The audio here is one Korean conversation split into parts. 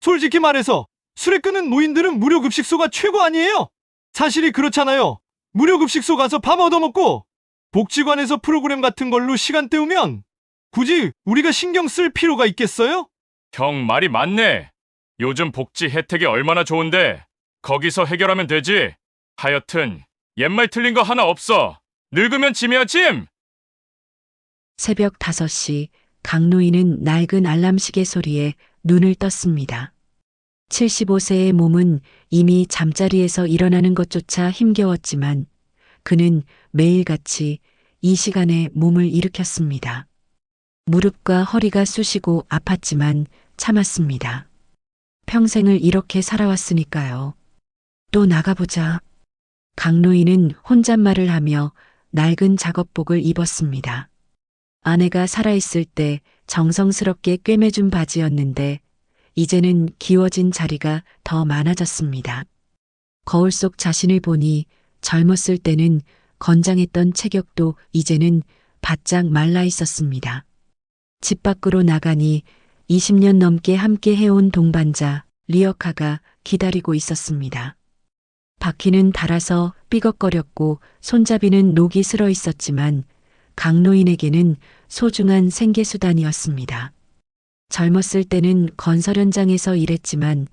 솔직히 말해서 술에 끄는 노인들은 무료급식소가 최고 아니에요? 사실이 그렇잖아요. 무료급식소 가서 밥 얻어먹고 복지관에서 프로그램 같은 걸로 시간 때우면 굳이 우리가 신경 쓸 필요가 있겠어요? 형 말이 맞네. 요즘 복지 혜택이 얼마나 좋은데 거기서 해결하면 되지. 하여튼 옛말 틀린 거 하나 없어. 늙으면 짐이야 짐. 새벽 5시 강노인은 낡은 알람시계 소리에 눈을 떴습니다. 75세의 몸은 이미 잠자리에서 일어나는 것조차 힘겨웠지만 그는 매일같이 이 시간에 몸을 일으켰습니다. 무릎과 허리가 쑤시고 아팠지만 참았습니다. 평생을 이렇게 살아왔으니까요. 또 나가보자. 강노인은 혼잣말을 하며 낡은 작업복을 입었습니다. 아내가 살아있을 때 정성스럽게 꿰매준 바지였는데 이제는 기워진 자리가 더 많아졌습니다. 거울 속 자신을 보니 젊었을 때는 건장했던 체격도 이제는 바짝 말라 있었습니다. 집 밖으로 나가니 20년 넘게 함께 해온 동반자 리어카가 기다리고 있었습니다. 바퀴는 닳아서 삐걱거렸고 손잡이는 녹이 슬어 있었지만 강노인에게는 소중한 생계수단이었습니다. 젊었을 때는 건설 현장에서 일했지만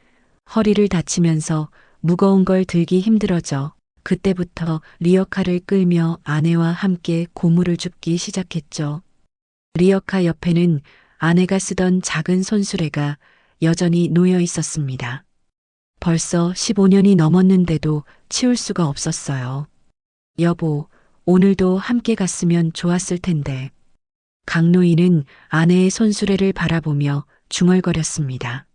허리를 다치면서 무거운 걸 들기 힘들어져 그때부터 리어카를 끌며 아내와 함께 고무를 줍기 시작했죠. 리어카 옆에는 아내가 쓰던 작은 손수레가 여전히 놓여 있었습니다. 벌써 15년이 넘었는데도 치울 수가 없었어요. 여보, 오늘도 함께 갔으면 좋았을 텐데. 강노인은 아내의 손수레를 바라보며 중얼거렸습니다.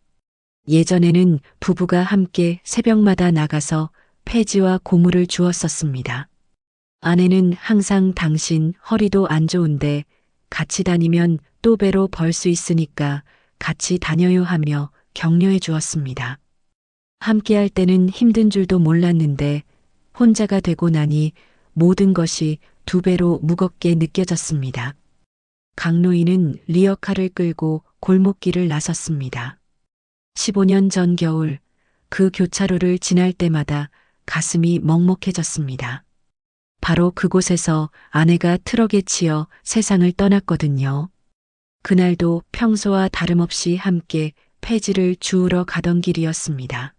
예전에는 부부가 함께 새벽마다 나가서 폐지와 고무를 주웠었습니다. 아내는 항상 당신 허리도 안 좋은데 같이 다니면 또 배로 벌 수 있으니까 같이 다녀요 하며 격려해 주었습니다. 함께 할 때는 힘든 줄도 몰랐는데 혼자가 되고 나니 모든 것이 2배로 무겁게 느껴졌습니다. 강노인은 리어카를 끌고 골목길을 나섰습니다. 15년 전 겨울 그 교차로를 지날 때마다 가슴이 먹먹해졌습니다. 바로 그곳에서 아내가 트럭에 치여 세상을 떠났거든요. 그날도 평소와 다름없이 함께 폐지를 주우러 가던 길이었습니다.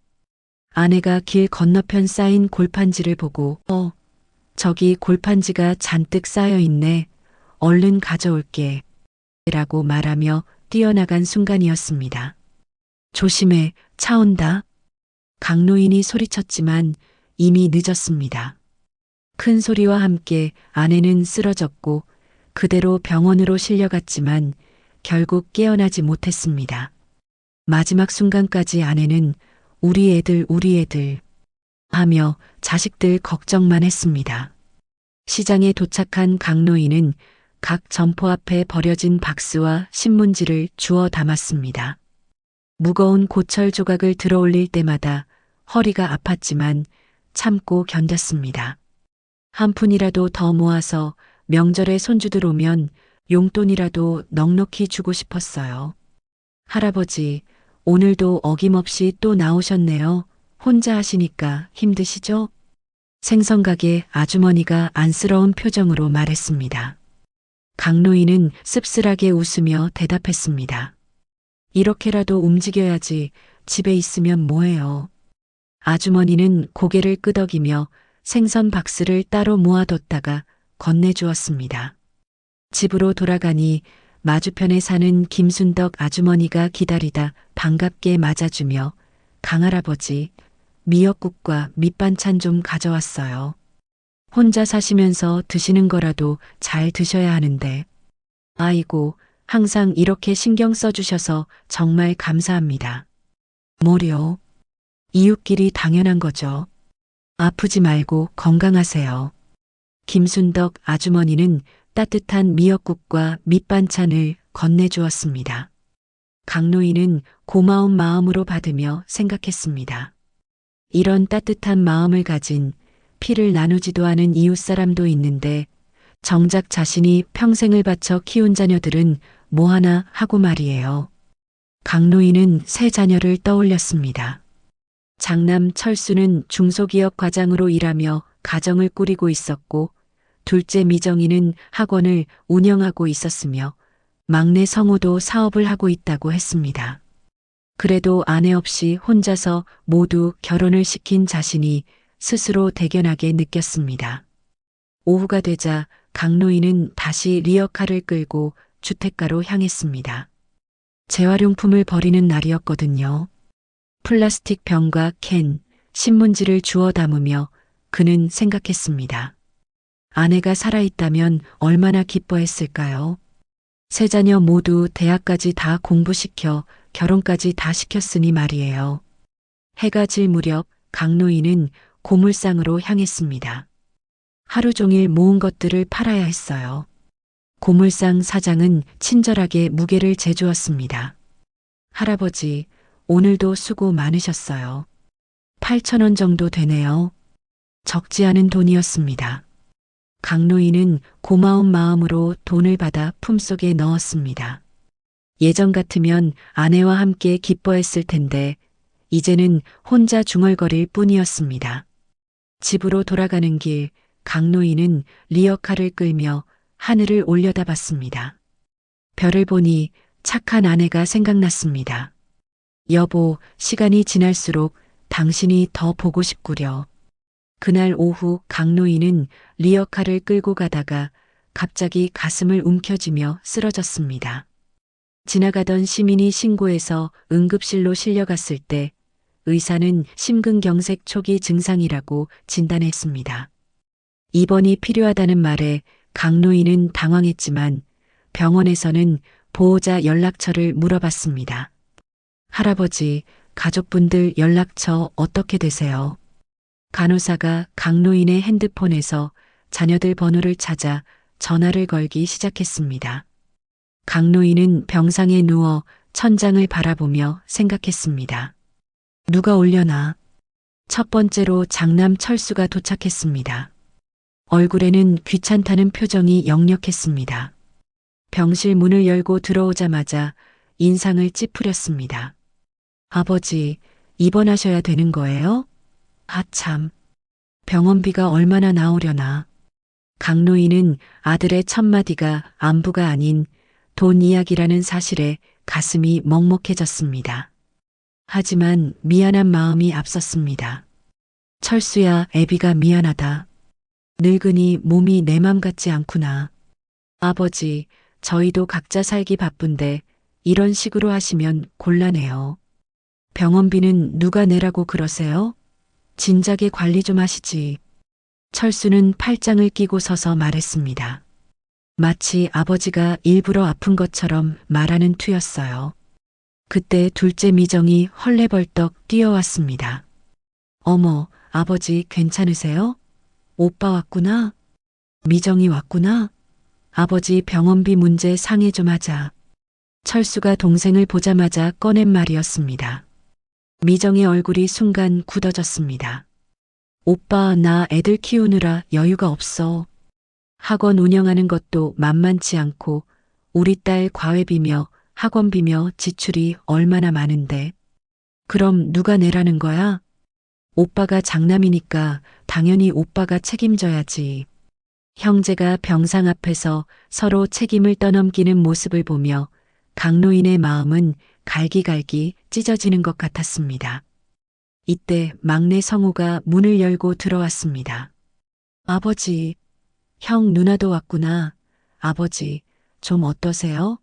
아내가 길 건너편 쌓인 골판지를 보고 저기 골판지가 잔뜩 쌓여 있네. 얼른 가져올게. 라고 말하며 뛰어나간 순간이었습니다. 조심해, 차 온다. 강노인이 소리쳤지만 이미 늦었습니다. 큰 소리와 함께 아내는 쓰러졌고 그대로 병원으로 실려갔지만 결국 깨어나지 못했습니다. 마지막 순간까지 아내는 우리 애들 하며 자식들 걱정만 했습니다. 시장에 도착한 강노인은 각 점포 앞에 버려진 박스와 신문지를 주워 담았습니다. 무거운 고철 조각을 들어 올릴 때마다 허리가 아팠지만 참고 견뎠습니다. 한 푼이라도 더 모아서 명절에 손주들 오면 용돈이라도 넉넉히 주고 싶었어요. 할아버지, 오늘도 어김없이 또 나오셨네요. 혼자 하시니까 힘드시죠? 생선가게 아주머니가 안쓰러운 표정으로 말했습니다. 강노인은 씁쓸하게 웃으며 대답했습니다. 이렇게라도 움직여야지 집에 있으면 뭐해요. 아주머니는 고개를 끄덕이며 생선 박스를 따로 모아뒀다가 건네주었습니다. 집으로 돌아가니 마주편에 사는 김순덕 아주머니가 기다리다 반갑게 맞아주며 강할아버지, 미역국과 밑반찬 좀 가져왔어요. 혼자 사시면서 드시는 거라도 잘 드셔야 하는데. 아이고, 항상 이렇게 신경 써주셔서 정말 감사합니다. 뭐려? 이웃끼리 당연한 거죠. 아프지 말고 건강하세요. 김순덕 아주머니는 따뜻한 미역국과 밑반찬을 건네주었습니다. 강노인은 고마운 마음으로 받으며 생각했습니다. 이런 따뜻한 마음을 가진 피를 나누지도 않은 이웃 사람도 있는데 정작 자신이 평생을 바쳐 키운 자녀들은 뭐 하나 하고 말이에요. 강노인은 세 자녀를 떠올렸습니다. 장남 철수는 중소기업 과장으로 일하며 가정을 꾸리고 있었고, 둘째 미정이는 학원을 운영하고 있었으며, 막내 성우도 사업을 하고 있다고 했습니다. 그래도 아내 없이 혼자서 모두 결혼을 시킨 자신이 스스로 대견하게 느꼈습니다. 오후가 되자 강노인은 다시 리어카를 끌고 주택가로 향했습니다. 재활용품을 버리는 날이었거든요. 플라스틱 병과 캔, 신문지를 주워 담으며 그는 생각했습니다. 아내가 살아있다면 얼마나 기뻐했을까요? 세 자녀 모두 대학까지 다 공부시켜 결혼까지 다 시켰으니 말이에요. 해가 질 무렵 강노인은 고물상으로 향했습니다. 하루 종일 모은 것들을 팔아야 했어요. 고물상 사장은 친절하게 무게를 재주었습니다. 할아버지, 오늘도 수고 많으셨어요. 8,000원 정도 되네요. 적지 않은 돈이었습니다. 강노인은 고마운 마음으로 돈을 받아 품속에 넣었습니다. 예전 같으면 아내와 함께 기뻐했을 텐데 이제는 혼자 중얼거릴 뿐이었습니다. 집으로 돌아가는 길 강노인은 리어카를 끌며 하늘을 올려다봤습니다. 별을 보니 착한 아내가 생각났습니다. 여보, 시간이 지날수록 당신이 더 보고 싶구려. 그날 오후 강노인은 리어카를 끌고 가다가 갑자기 가슴을 움켜쥐며 쓰러졌습니다. 지나가던 시민이 신고해서 응급실로 실려갔을 때 의사는 심근경색 초기 증상이라고 진단했습니다. 입원이 필요하다는 말에 강노인은 당황했지만 병원에서는 보호자 연락처를 물어봤습니다. 할아버지, 가족분들 연락처 어떻게 되세요? 간호사가 강노인의 핸드폰에서 자녀들 번호를 찾아 전화를 걸기 시작했습니다. 강노인은 병상에 누워 천장을 바라보며 생각했습니다. 누가 올려나? 첫 번째로 장남 철수가 도착했습니다. 얼굴에는 귀찮다는 표정이 역력했습니다. 병실 문을 열고 들어오자마자 인상을 찌푸렸습니다. 아버지, 입원하셔야 되는 거예요? 아참, 병원비가 얼마나 나오려나. 강노인은 아들의 첫마디가 안부가 아닌 돈 이야기라는 사실에 가슴이 먹먹해졌습니다. 하지만 미안한 마음이 앞섰습니다. 철수야, 애비가 미안하다. 늙으니 몸이 내 맘 같지 않구나. 아버지, 저희도 각자 살기 바쁜데 이런 식으로 하시면 곤란해요. 병원비는 누가 내라고 그러세요? 진작에 관리 좀 하시지. 철수는 팔짱을 끼고 서서 말했습니다. 마치 아버지가 일부러 아픈 것처럼 말하는 투였어요. 그때 둘째 미정이 헐레벌떡 뛰어왔습니다. 어머, 아버지 괜찮으세요? 오빠 왔구나? 미정이 왔구나? 아버지 병원비 문제 상의 좀 하자. 철수가 동생을 보자마자 꺼낸 말이었습니다. 미정의 얼굴이 순간 굳어졌습니다. 오빠, 나 애들 키우느라 여유가 없어. 학원 운영하는 것도 만만치 않고 우리 딸 과외비며 학원비며 지출이 얼마나 많은데. 그럼 누가 내라는 거야? 오빠가 장남이니까 당연히 오빠가 책임져야지. 형제가 병상 앞에서 서로 책임을 떠넘기는 모습을 보며 강노인의 마음은 갈기갈기 찢어지는 것 같았습니다. 이때 막내 성우가 문을 열고 들어왔습니다. 아버지, 형 누나도 왔구나. 아버지, 좀 어떠세요?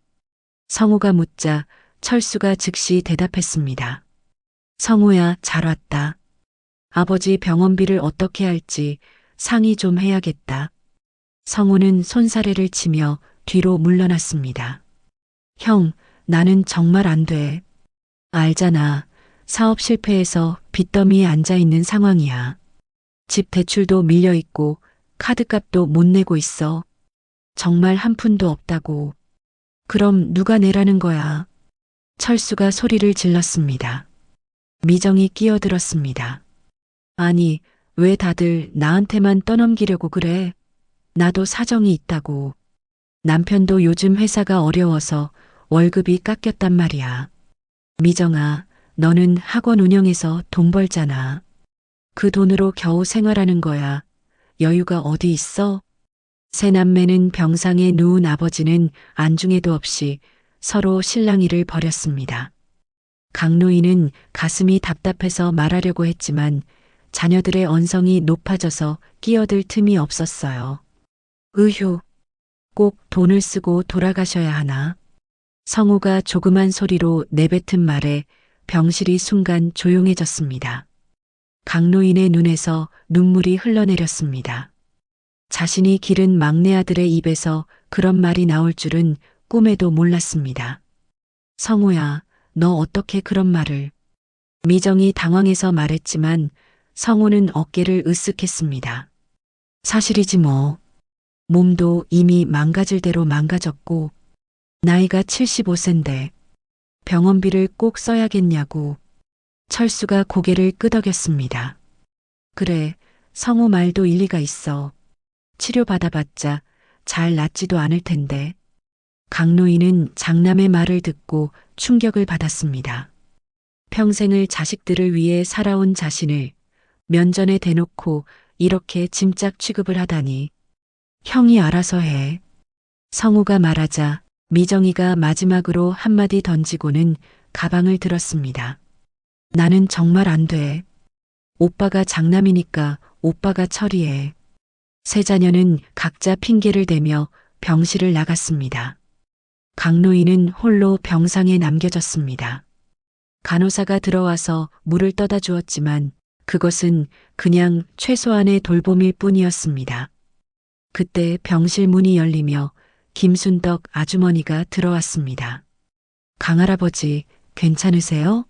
성우가 묻자 철수가 즉시 대답했습니다. 성우야, 잘 왔다. 아버지 병원비를 어떻게 할지 상의 좀 해야겠다. 성우는 손사래를 치며 뒤로 물러났습니다. 형, 나는 정말 안 돼. 알잖아. 사업 실패해서 빚더미에 앉아있는 상황이야. 집 대출도 밀려있고 카드값도 못 내고 있어. 정말 한 푼도 없다고. 그럼 누가 내라는 거야? 철수가 소리를 질렀습니다. 미정이 끼어들었습니다. 아니, 왜 다들 나한테만 떠넘기려고 그래? 나도 사정이 있다고. 남편도 요즘 회사가 어려워서 월급이 깎였단 말이야. 미정아, 너는 학원 운영해서 돈 벌잖아. 그 돈으로 겨우 생활하는 거야. 여유가 어디 있어? 세 남매는 병상에 누운 아버지는 안중에도 없이 서로 실랑이를 벌였습니다. 강노인은 가슴이 답답해서 말하려고 했지만 자녀들의 언성이 높아져서 끼어들 틈이 없었어요. 으휴, 꼭 돈을 쓰고 돌아가셔야 하나? 성우가 조그만 소리로 내뱉은 말에 병실이 순간 조용해졌습니다. 강노인의 눈에서 눈물이 흘러내렸습니다. 자신이 기른 막내 아들의 입에서 그런 말이 나올 줄은 꿈에도 몰랐습니다. 성우야, 너 어떻게 그런 말을? 미정이 당황해서 말했지만 성우는 어깨를 으쓱했습니다. 사실이지 뭐. 몸도 이미 망가질 대로 망가졌고 나이가 75세인데 병원비를 꼭 써야겠냐고. 철수가 고개를 끄덕였습니다. 그래, 성우 말도 일리가 있어. 치료받아봤자 잘 낫지도 않을 텐데. 강노인은 장남의 말을 듣고 충격을 받았습니다. 평생을 자식들을 위해 살아온 자신을 면전에 대놓고 이렇게 짐짝 취급을 하다니. 형이 알아서 해. 성우가 말하자 미정이가 마지막으로 한마디 던지고는 가방을 들었습니다. 나는 정말 안 돼. 오빠가 장남이니까 오빠가 처리해. 세 자녀는 각자 핑계를 대며 병실을 나갔습니다. 강노인은 홀로 병상에 남겨졌습니다. 간호사가 들어와서 물을 떠다 주었지만 그것은 그냥 최소한의 돌봄일 뿐이었습니다. 그때 병실 문이 열리며 김순덕 아주머니가 들어왔습니다. 강할아버지, 괜찮으세요?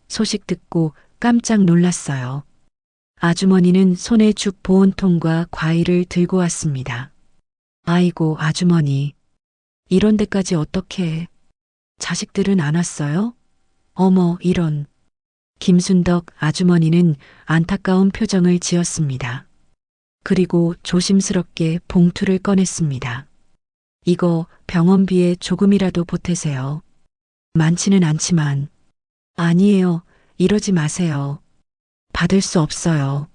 소식 듣고 깜짝 놀랐어요. 아주머니는 손에 죽 보온통과 과일을 들고 왔습니다. 아이고, 아주머니. 이런 데까지 어떻게. 자식들은 안 왔어요? 어머, 이런. 김순덕 아주머니는 안타까운 표정을 지었습니다. 그리고 조심스럽게 봉투를 꺼냈습니다. 이거 병원비에 조금이라도 보태세요. 많지는 않지만. 아니에요. 이러지 마세요. 받을 수 없어요.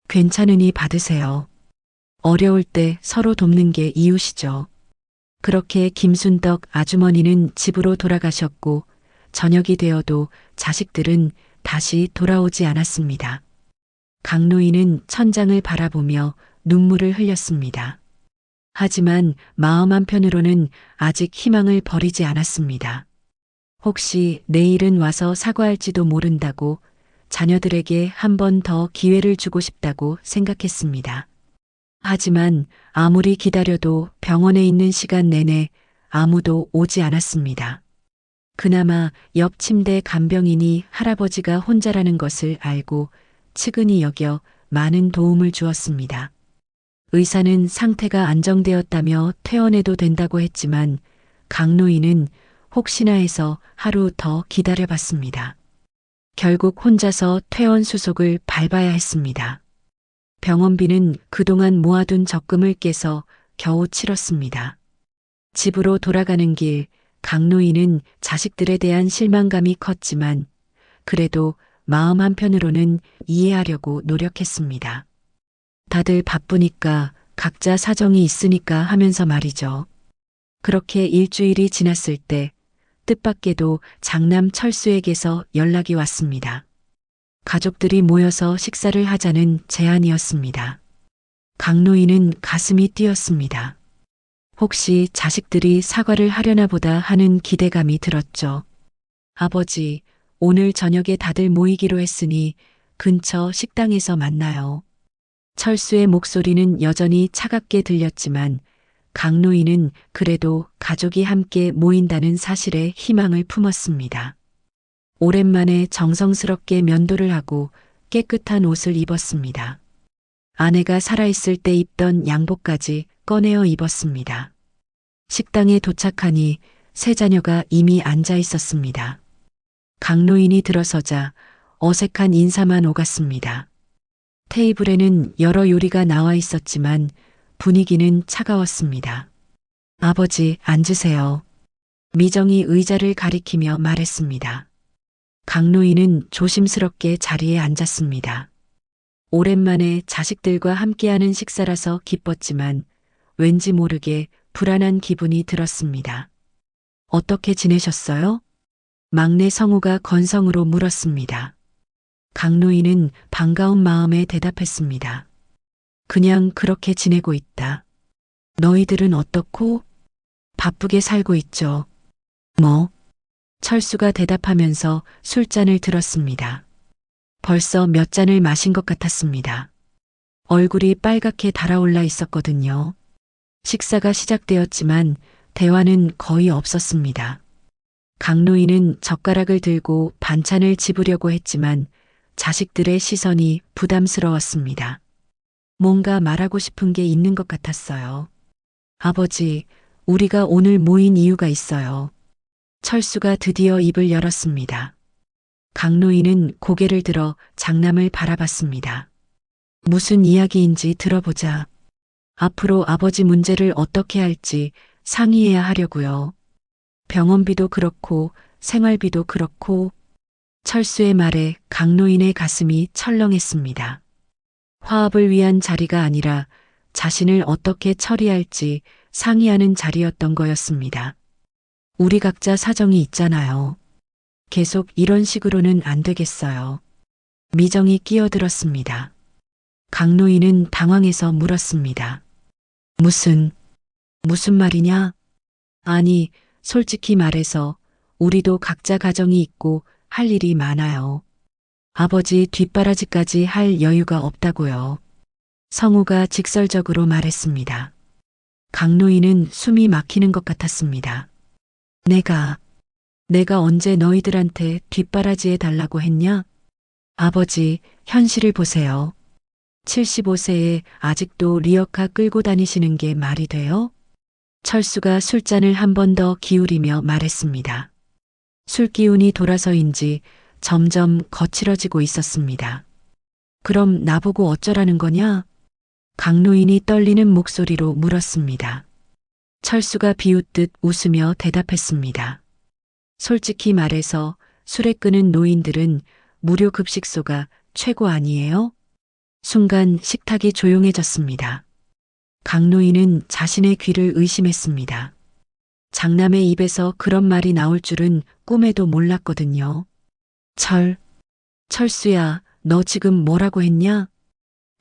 괜찮으니 받으세요. 어려울 때 서로 돕는 게 이웃이죠. 그렇게 김순덕 아주머니는 집으로 돌아가셨고 저녁이 되어도 자식들은 다시 돌아오지 않았습니다. 강노인은 천장을 바라보며 눈물을 흘렸습니다. 하지만 마음 한편으로는 아직 희망을 버리지 않았습니다. 혹시 내일은 와서 사과할지도 모른다고 자녀들에게 한 번 더 기회를 주고 싶다고 생각했습니다. 하지만 아무리 기다려도 병원에 있는 시간 내내 아무도 오지 않았습니다. 그나마 옆 침대 간병인이 할아버지가 혼자라는 것을 알고 측은히 여겨 많은 도움을 주었습니다. 의사는 상태가 안정되었다며 퇴원해도 된다고 했지만 강노인은 혹시나 해서 하루 더 기다려봤습니다. 결국 혼자서 퇴원 수속을 밟아야 했습니다. 병원비는 그동안 모아둔 적금을 깨서 겨우 치렀습니다. 집으로 돌아가는 길 강노인은 자식들에 대한 실망감이 컸지만 그래도 마음 한편으로는 이해하려고 노력했습니다. 다들 바쁘니까 각자 사정이 있으니까 하면서 말이죠. 그렇게 일주일이 지났을 때 뜻밖에도 장남 철수에게서 연락이 왔습니다. 가족들이 모여서 식사를 하자는 제안이었습니다. 강노인은 가슴이 뛰었습니다. 혹시 자식들이 사과를 하려나 보다 하는 기대감이 들었죠. 아버지, 오늘 저녁에 다들 모이기로 했으니 근처 식당에서 만나요. 철수의 목소리는 여전히 차갑게 들렸지만 강노인은 그래도 가족이 함께 모인다는 사실에 희망을 품었습니다. 오랜만에 정성스럽게 면도를 하고 깨끗한 옷을 입었습니다. 아내가 살아있을 때 입던 양복까지 꺼내어 입었습니다. 식당에 도착하니 세 자녀가 이미 앉아 있었습니다. 강노인이 들어서자 어색한 인사만 오갔습니다. 테이블에는 여러 요리가 나와 있었지만 분위기는 차가웠습니다. 아버지, 앉으세요. 미정이 의자를 가리키며 말했습니다. 강노인은 조심스럽게 자리에 앉았습니다. 오랜만에 자식들과 함께하는 식사라서 기뻤지만 왠지 모르게 불안한 기분이 들었습니다. 어떻게 지내셨어요? 막내 성우가 건성으로 물었습니다. 강노인은 반가운 마음에 대답했습니다. 그냥 그렇게 지내고 있다. 너희들은 어떻고? 바쁘게 살고 있죠. 뭐? 철수가 대답하면서 술잔을 들었습니다. 벌써 몇 잔을 마신 것 같았습니다. 얼굴이 빨갛게 달아올라 있었거든요. 식사가 시작되었지만 대화는 거의 없었습니다. 강노인은 젓가락을 들고 반찬을 집으려고 했지만 자식들의 시선이 부담스러웠습니다. 뭔가 말하고 싶은 게 있는 것 같았어요. 아버지, 우리가 오늘 모인 이유가 있어요. 철수가 드디어 입을 열었습니다. 강노인은 고개를 들어 장남을 바라봤습니다. 무슨 이야기인지 들어보자. 앞으로 아버지 문제를 어떻게 할지 상의해야 하려고요. 병원비도 그렇고 생활비도 그렇고. 철수의 말에 강노인의 가슴이 철렁했습니다. 화합을 위한 자리가 아니라 자신을 어떻게 처리할지 상의하는 자리였던 거였습니다. 우리 각자 사정이 있잖아요. 계속 이런 식으로는 안 되겠어요. 미정이 끼어들었습니다. 강노인은 당황해서 물었습니다. 무슨 말이냐? 아니, 솔직히 말해서 우리도 각자 가정이 있고 할 일이 많아요. 아버지 뒷바라지까지 할 여유가 없다고요. 성우가 직설적으로 말했습니다. 강노인은 숨이 막히는 것 같았습니다. 내가 언제 너희들한테 뒷바라지해 달라고 했냐? 아버지, 현실을 보세요. 75세에 아직도 리어카 끌고 다니시는 게 말이 돼요? 철수가 술잔을 한 번 더 기울이며 말했습니다. 술기운이 돌아서인지 점점 거칠어지고 있었습니다. 그럼 나보고 어쩌라는 거냐? 강노인이 떨리는 목소리로 물었습니다. 철수가 비웃듯 웃으며 대답했습니다. 솔직히 말해서 술에 끄는 노인들은 무료 급식소가 최고 아니에요? 순간 식탁이 조용해졌습니다. 강노인은 자신의 귀를 의심했습니다. 장남의 입에서 그런 말이 나올 줄은 꿈에도 몰랐거든요. 철수야, 너 지금 뭐라고 했냐?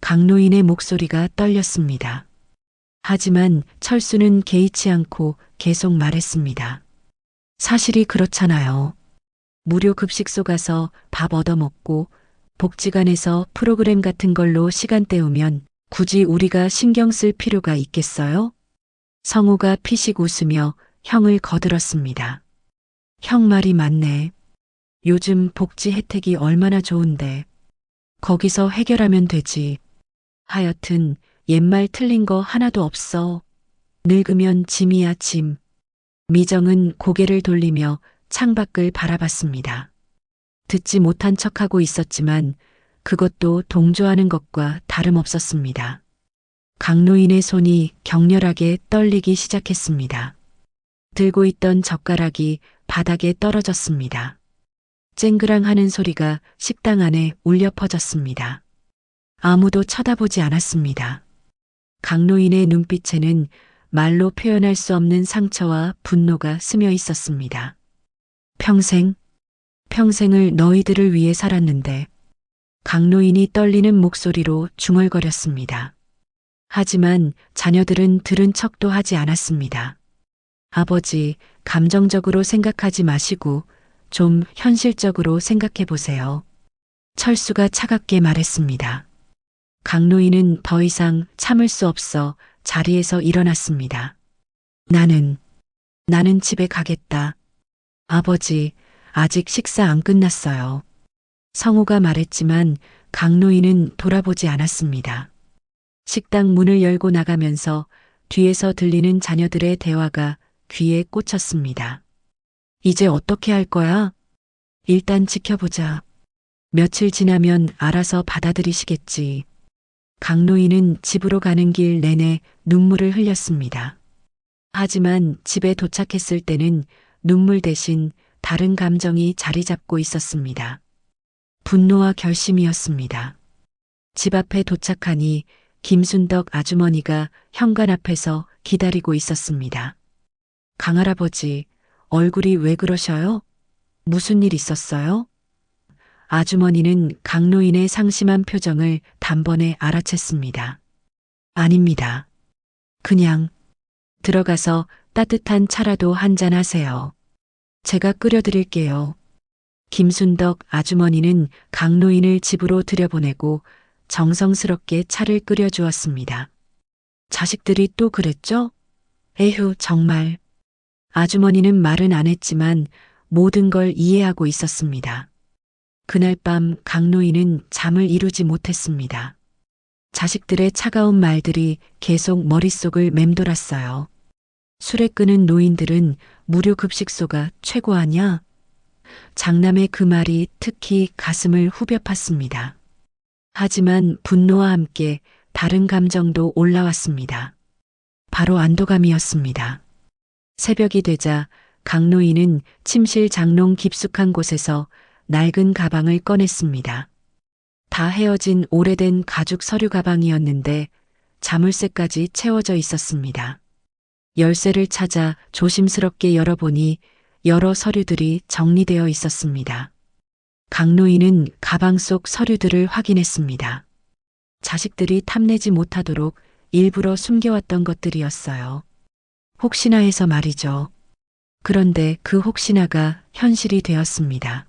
강노인의 목소리가 떨렸습니다. 하지만 철수는 개의치 않고 계속 말했습니다. 사실이 그렇잖아요. 무료 급식소 가서 밥 얻어먹고 복지관에서 프로그램 같은 걸로 시간 때우면 굳이 우리가 신경 쓸 필요가 있겠어요? 성우가 피식 웃으며 형을 거들었습니다. 형 말이 맞네. 요즘 복지 혜택이 얼마나 좋은데. 거기서 해결하면 되지. 하여튼 옛말 틀린 거 하나도 없어. 늙으면 짐이야 짐. 미정은 고개를 돌리며 창밖을 바라봤습니다. 듣지 못한 척하고 있었지만 그것도 동조하는 것과 다름없었습니다. 강노인의 손이 격렬하게 떨리기 시작했습니다. 들고 있던 젓가락이 바닥에 떨어졌습니다. 쨍그랑하는 소리가 식당 안에 울려 퍼졌습니다. 아무도 쳐다보지 않았습니다. 강노인의 눈빛에는 말로 표현할 수 없는 상처와 분노가 스며 있었습니다. 평생을 너희들을 위해 살았는데. 강노인이 떨리는 목소리로 중얼거렸습니다. 하지만 자녀들은 들은 척도 하지 않았습니다. 아버지, 감정적으로 생각하지 마시고 좀 현실적으로 생각해 보세요. 철수가 차갑게 말했습니다. 강노인은 더 이상 참을 수 없어 자리에서 일어났습니다. 나는 집에 가겠다. 아버지, 아직 식사 안 끝났어요. 성우가 말했지만 강노인은 돌아보지 않았습니다. 식당 문을 열고 나가면서 뒤에서 들리는 자녀들의 대화가 귀에 꽂혔습니다. 이제 어떻게 할 거야? 일단 지켜보자. 며칠 지나면 알아서 받아들이시겠지. 강노인은 집으로 가는 길 내내 눈물을 흘렸습니다. 하지만 집에 도착했을 때는 눈물 대신 다른 감정이 자리 잡고 있었습니다. 분노와 결심이었습니다. 집 앞에 도착하니 김순덕 아주머니가 현관 앞에서 기다리고 있었습니다. 강할아버지, 얼굴이 왜 그러셔요? 무슨 일 있었어요? 아주머니는 강노인의 상심한 표정을 단번에 알아챘습니다. 아닙니다. 그냥 들어가서 따뜻한 차라도 한잔 하세요. 제가 끓여드릴게요. 김순덕 아주머니는 강노인을 집으로 들여보내고 정성스럽게 차를 끓여주었습니다. 자식들이 또 그랬죠? 에휴, 정말. 아주머니는 말은 안 했지만 모든 걸 이해하고 있었습니다. 그날 밤 강노인은 잠을 이루지 못했습니다. 자식들의 차가운 말들이 계속 머릿속을 맴돌았어요. 술에 끄는 노인들은 무료급식소가 최고 아냐? 장남의 그 말이 특히 가슴을 후벼 팠습니다. 하지만 분노와 함께 다른 감정도 올라왔습니다. 바로 안도감이었습니다. 새벽이 되자 강노인은 침실 장롱 깊숙한 곳에서 낡은 가방을 꺼냈습니다. 다 헤어진 오래된 가죽 서류 가방이었는데 자물쇠까지 채워져 있었습니다. 열쇠를 찾아 조심스럽게 열어보니 여러 서류들이 정리되어 있었습니다. 강노인은 가방 속 서류들을 확인했습니다. 자식들이 탐내지 못하도록 일부러 숨겨왔던 것들이었어요. 혹시나 해서 말이죠. 그런데 그 혹시나가 현실이 되었습니다.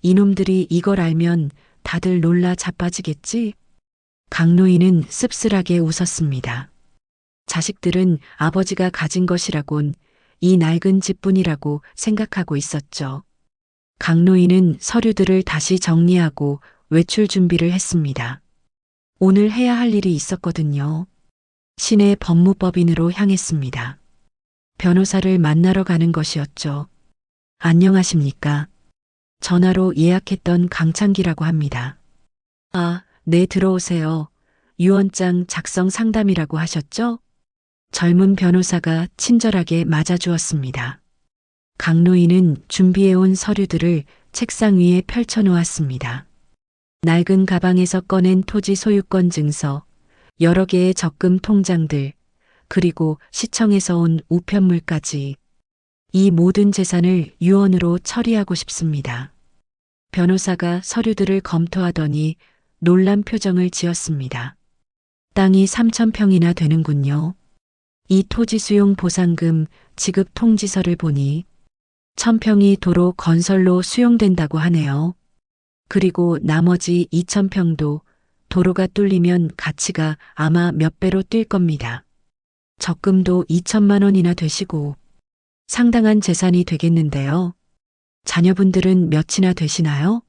이놈들이 이걸 알면 다들 놀라 자빠지겠지? 강노인은 씁쓸하게 웃었습니다. 자식들은 아버지가 가진 것이라곤 이 낡은 집뿐이라고 생각하고 있었죠. 강노인은 서류들을 다시 정리하고 외출 준비를 했습니다. 오늘 해야 할 일이 있었거든요. 시내 법무법인으로 향했습니다. 변호사를 만나러 가는 것이었죠. 안녕하십니까? 전화로 예약했던 강창기라고 합니다. 아, 네, 들어오세요. 유언장 작성 상담이라고 하셨죠? 젊은 변호사가 친절하게 맞아주었습니다. 강노인은 준비해온 서류들을 책상 위에 펼쳐놓았습니다. 낡은 가방에서 꺼낸 토지 소유권 증서, 여러 개의 적금 통장들, 그리고 시청에서 온 우편물까지. 이 모든 재산을 유언으로 처리하고 싶습니다. 변호사가 서류들을 검토하더니 놀란 표정을 지었습니다. 땅이 3,000평이나 되는군요. 이 토지 수용 보상금 지급 통지서를 보니 1,000평이 도로 건설로 수용된다고 하네요. 그리고 나머지 2,000평도 도로가 뚫리면 가치가 아마 몇 배로 뛸 겁니다. 적금도 2천만 원이나 되시고 상당한 재산이 되겠는데요. 자녀분들은 몇이나 되시나요?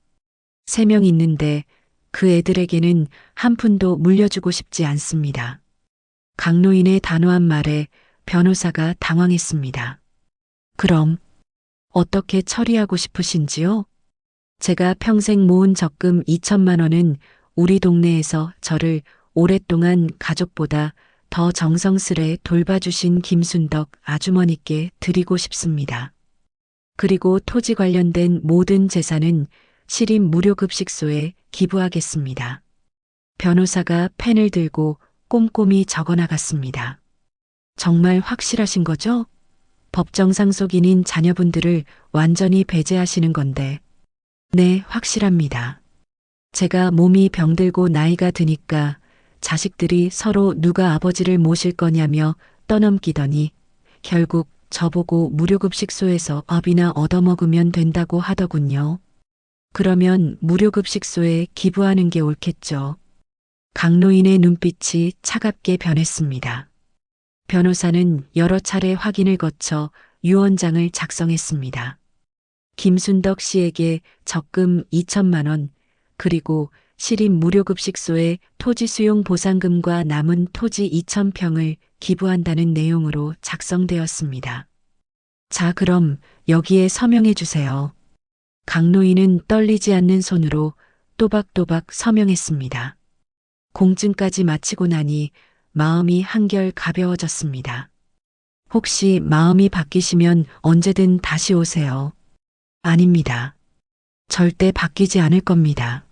3명 있는데 그 애들에게는 한 푼도 물려주고 싶지 않습니다. 강노인의 단호한 말에 변호사가 당황했습니다. 그럼 어떻게 처리하고 싶으신지요? 제가 평생 모은 적금 2천만 원은 우리 동네에서 저를 오랫동안 가족보다 더 정성스레 돌봐주신 김순덕 아주머니께 드리고 싶습니다. 그리고 토지 관련된 모든 재산은 시립 무료급식소에 기부하겠습니다. 변호사가 펜을 들고 꼼꼼히 적어 나갔습니다. 정말 확실하신 거죠? 법정 상속인인 자녀분들을 완전히 배제하시는 건데. 네, 확실합니다. 제가 몸이 병들고 나이가 드니까 자식들이 서로 누가 아버지를 모실 거냐며 떠넘기더니 결국 저보고 무료급식소에서 밥이나 얻어먹으면 된다고 하더군요. 그러면 무료급식소에 기부하는 게 옳겠죠. 강노인의 눈빛이 차갑게 변했습니다. 변호사는 여러 차례 확인을 거쳐 유언장을 작성했습니다. 김순덕 씨에게 적금 2천만 원, 그리고 시립 무료급식소에 토지 수용 보상금과 남은 토지 2,000평을 기부한다는 내용으로 작성되었습니다. 자, 그럼 여기에 서명해 주세요. 강노인은 떨리지 않는 손으로 또박또박 서명했습니다. 공증까지 마치고 나니 마음이 한결 가벼워졌습니다. 혹시 마음이 바뀌시면 언제든 다시 오세요. 아닙니다. 절대 바뀌지 않을 겁니다.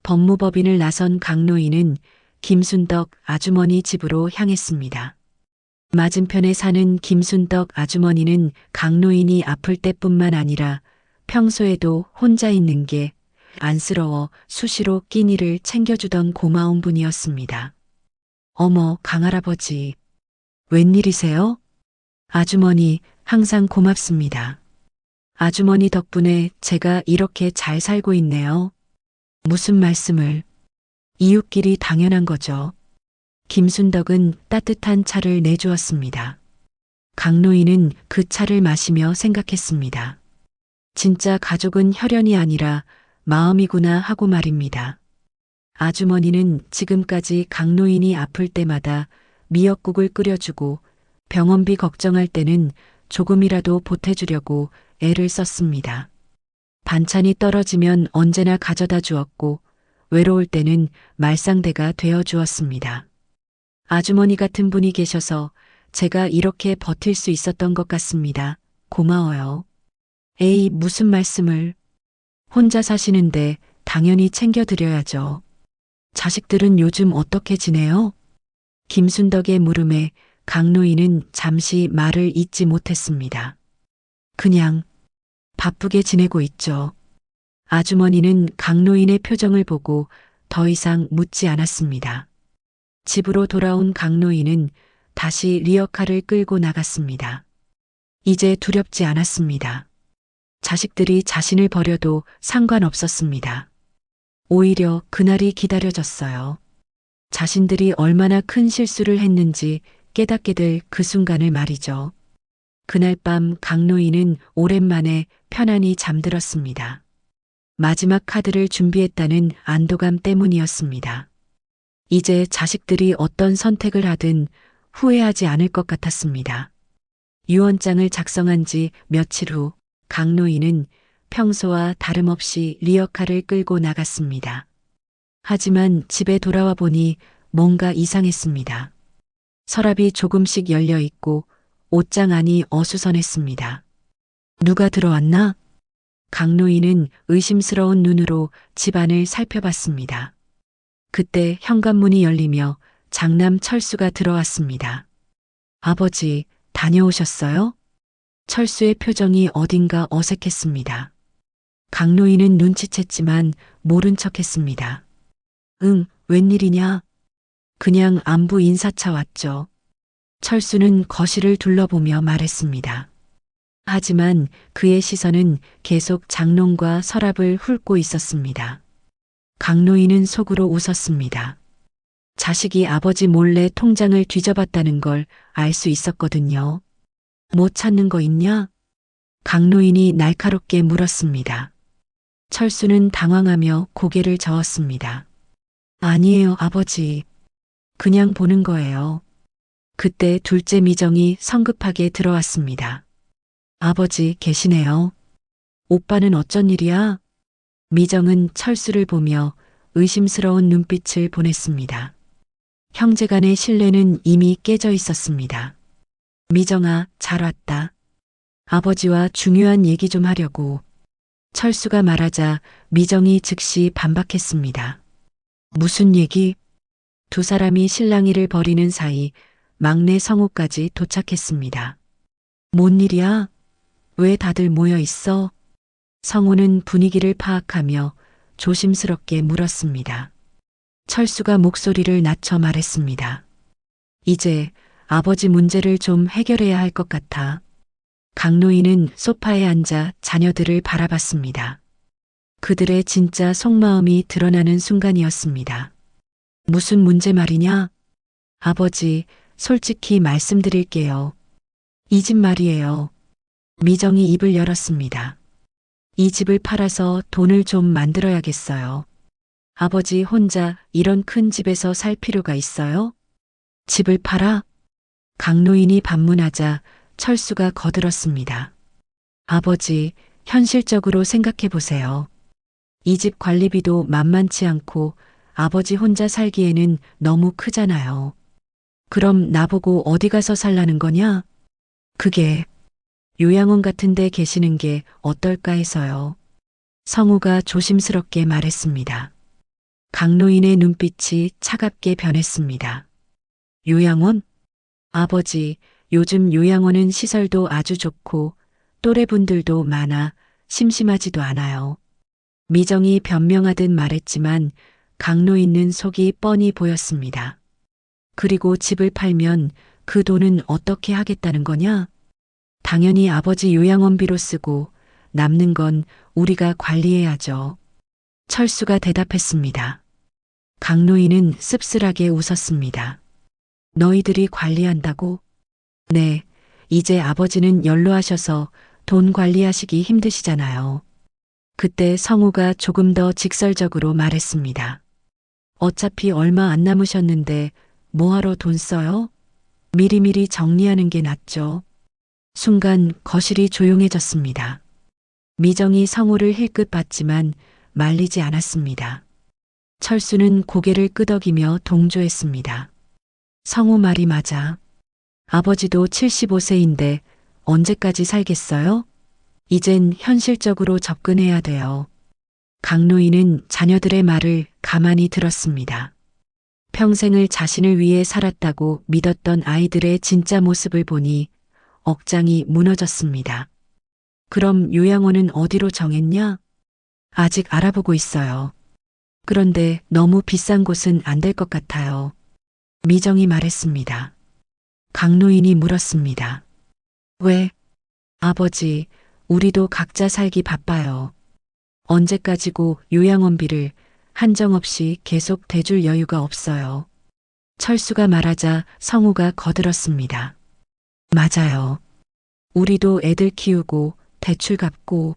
법무법인을 나선 강노인은 김순덕 아주머니 집으로 향했습니다. 맞은편에 사는 김순덕 아주머니는 강노인이 아플 때뿐만 아니라 평소에도 혼자 있는 게 안쓰러워 수시로 끼니를 챙겨주던 고마운 분이었습니다. 어머, 강할아버지. 웬일이세요? 아주머니, 항상 고맙습니다. 아주머니 덕분에 제가 이렇게 잘 살고 있네요. 무슨 말씀을. 이웃끼리 당연한 거죠. 김순덕은 따뜻한 차를 내주었습니다. 강노인은 그 차를 마시며 생각했습니다. 진짜 가족은 혈연이 아니라 마음이구나 하고 말입니다. 아주머니는 지금까지 강노인이 아플 때마다 미역국을 끓여주고 병원비 걱정할 때는 조금이라도 보태주려고 애를 썼습니다. 반찬이 떨어지면 언제나 가져다 주었고 외로울 때는 말상대가 되어 주었습니다. 아주머니 같은 분이 계셔서 제가 이렇게 버틸 수 있었던 것 같습니다. 고마워요. 에이, 무슨 말씀을. 혼자 사시는데 당연히 챙겨드려야죠. 자식들은 요즘 어떻게 지내요? 김순덕의 물음에 강노인은 잠시 말을 잇지 못했습니다. 그냥 바쁘게 지내고 있죠. 아주머니는 강노인의 표정을 보고 더 이상 묻지 않았습니다. 집으로 돌아온 강노인은 다시 리어카를 끌고 나갔습니다. 이제 두렵지 않았습니다. 자식들이 자신을 버려도 상관없었습니다. 오히려 그날이 기다려졌어요. 자신들이 얼마나 큰 실수를 했는지 깨닫게 될 그 순간을 말이죠. 그날 밤 강노인은 오랜만에 편안히 잠들었습니다. 마지막 카드를 준비했다는 안도감 때문이었습니다. 이제 자식들이 어떤 선택을 하든 후회하지 않을 것 같았습니다. 유언장을 작성한 지 며칠 후 강노인은 평소와 다름없이 리어카를 끌고 나갔습니다. 하지만 집에 돌아와 보니 뭔가 이상했습니다. 서랍이 조금씩 열려 있고 옷장 안이 어수선했습니다. 누가 들어왔나? 강노인은 의심스러운 눈으로 집안을 살펴봤습니다. 그때 현관문이 열리며 장남 철수가 들어왔습니다. 아버지, 다녀오셨어요? 철수의 표정이 어딘가 어색했습니다. 강노인은 눈치챘지만 모른 척했습니다. 응, 웬일이냐? 그냥 안부 인사차 왔죠. 철수는 거실을 둘러보며 말했습니다. 하지만 그의 시선은 계속 장롱과 서랍을 훑고 있었습니다. 강노인은 속으로 웃었습니다. 자식이 아버지 몰래 통장을 뒤져봤다는 걸 알 수 있었거든요. 못 찾는 거 있냐? 강노인이 날카롭게 물었습니다. 철수는 당황하며 고개를 저었습니다. 아니에요, 아버지. 그냥 보는 거예요. 그때 둘째 미정이 성급하게 들어왔습니다. 아버지 계시네요. 오빠는 어쩐 일이야? 미정은 철수를 보며 의심스러운 눈빛을 보냈습니다. 형제간의 신뢰는 이미 깨져 있었습니다. 미정아, 잘 왔다. 아버지와 중요한 얘기 좀 하려고. 철수가 말하자 미정이 즉시 반박했습니다. 무슨 얘기? 두 사람이 실랑이를 벌이는 사이 막내 성우까지 도착했습니다. 뭔 일이야? 왜 다들 모여 있어? 성우는 분위기를 파악하며 조심스럽게 물었습니다. 철수가 목소리를 낮춰 말했습니다. 이제 아버지 문제를 좀 해결해야 할 것 같아. 강노인은 소파에 앉아 자녀들을 바라봤습니다. 그들의 진짜 속마음이 드러나는 순간이었습니다. 무슨 문제 말이냐? 아버지, 솔직히 말씀드릴게요. 이 집 말이에요. 미정이 입을 열었습니다. 이 집을 팔아서 돈을 좀 만들어야겠어요. 아버지 혼자 이런 큰 집에서 살 필요가 있어요? 집을 팔아? 강노인이 반문하자 철수가 거들었습니다. 아버지, 현실적으로 생각해 보세요. 이 집 관리비도 만만치 않고 아버지 혼자 살기에는 너무 크잖아요. 그럼 나보고 어디 가서 살라는 거냐? 그게 요양원 같은 데 계시는 게 어떨까 해서요. 성우가 조심스럽게 말했습니다. 강노인의 눈빛이 차갑게 변했습니다. 요양원? 아버지, 요즘 요양원은 시설도 아주 좋고 또래분들도 많아 심심하지도 않아요. 미정이 변명하듯 말했지만 강노인은 속이 뻔히 보였습니다. 그리고 집을 팔면 그 돈은 어떻게 하겠다는 거냐? 당연히 아버지 요양원비로 쓰고 남는 건 우리가 관리해야죠. 철수가 대답했습니다. 강노인은 씁쓸하게 웃었습니다. 너희들이 관리한다고? 네, 이제 아버지는 연로하셔서 돈 관리하시기 힘드시잖아요. 그때 성우가 조금 더 직설적으로 말했습니다. 어차피 얼마 안 남으셨는데 뭐하러 돈 써요? 미리미리 정리하는 게 낫죠. 순간 거실이 조용해졌습니다. 미정이 성우를 힐끗 봤지만 말리지 않았습니다. 철수는 고개를 끄덕이며 동조했습니다. 성우 말이 맞아. 아버지도 75세인데 언제까지 살겠어요? 이젠 현실적으로 접근해야 돼요. 강노인은 자녀들의 말을 가만히 들었습니다. 평생을 자신을 위해 살았다고 믿었던 아이들의 진짜 모습을 보니 억장이 무너졌습니다. 그럼 요양원은 어디로 정했냐? 아직 알아보고 있어요. 그런데 너무 비싼 곳은 안 될 것 같아요. 미정이 말했습니다. 강노인이 물었습니다. 왜? 아버지, 우리도 각자 살기 바빠요. 언제까지고 요양원비를 한정없이 계속 대줄 여유가 없어요. 철수가 말하자 성우가 거들었습니다. 맞아요. 우리도 애들 키우고 대출 갚고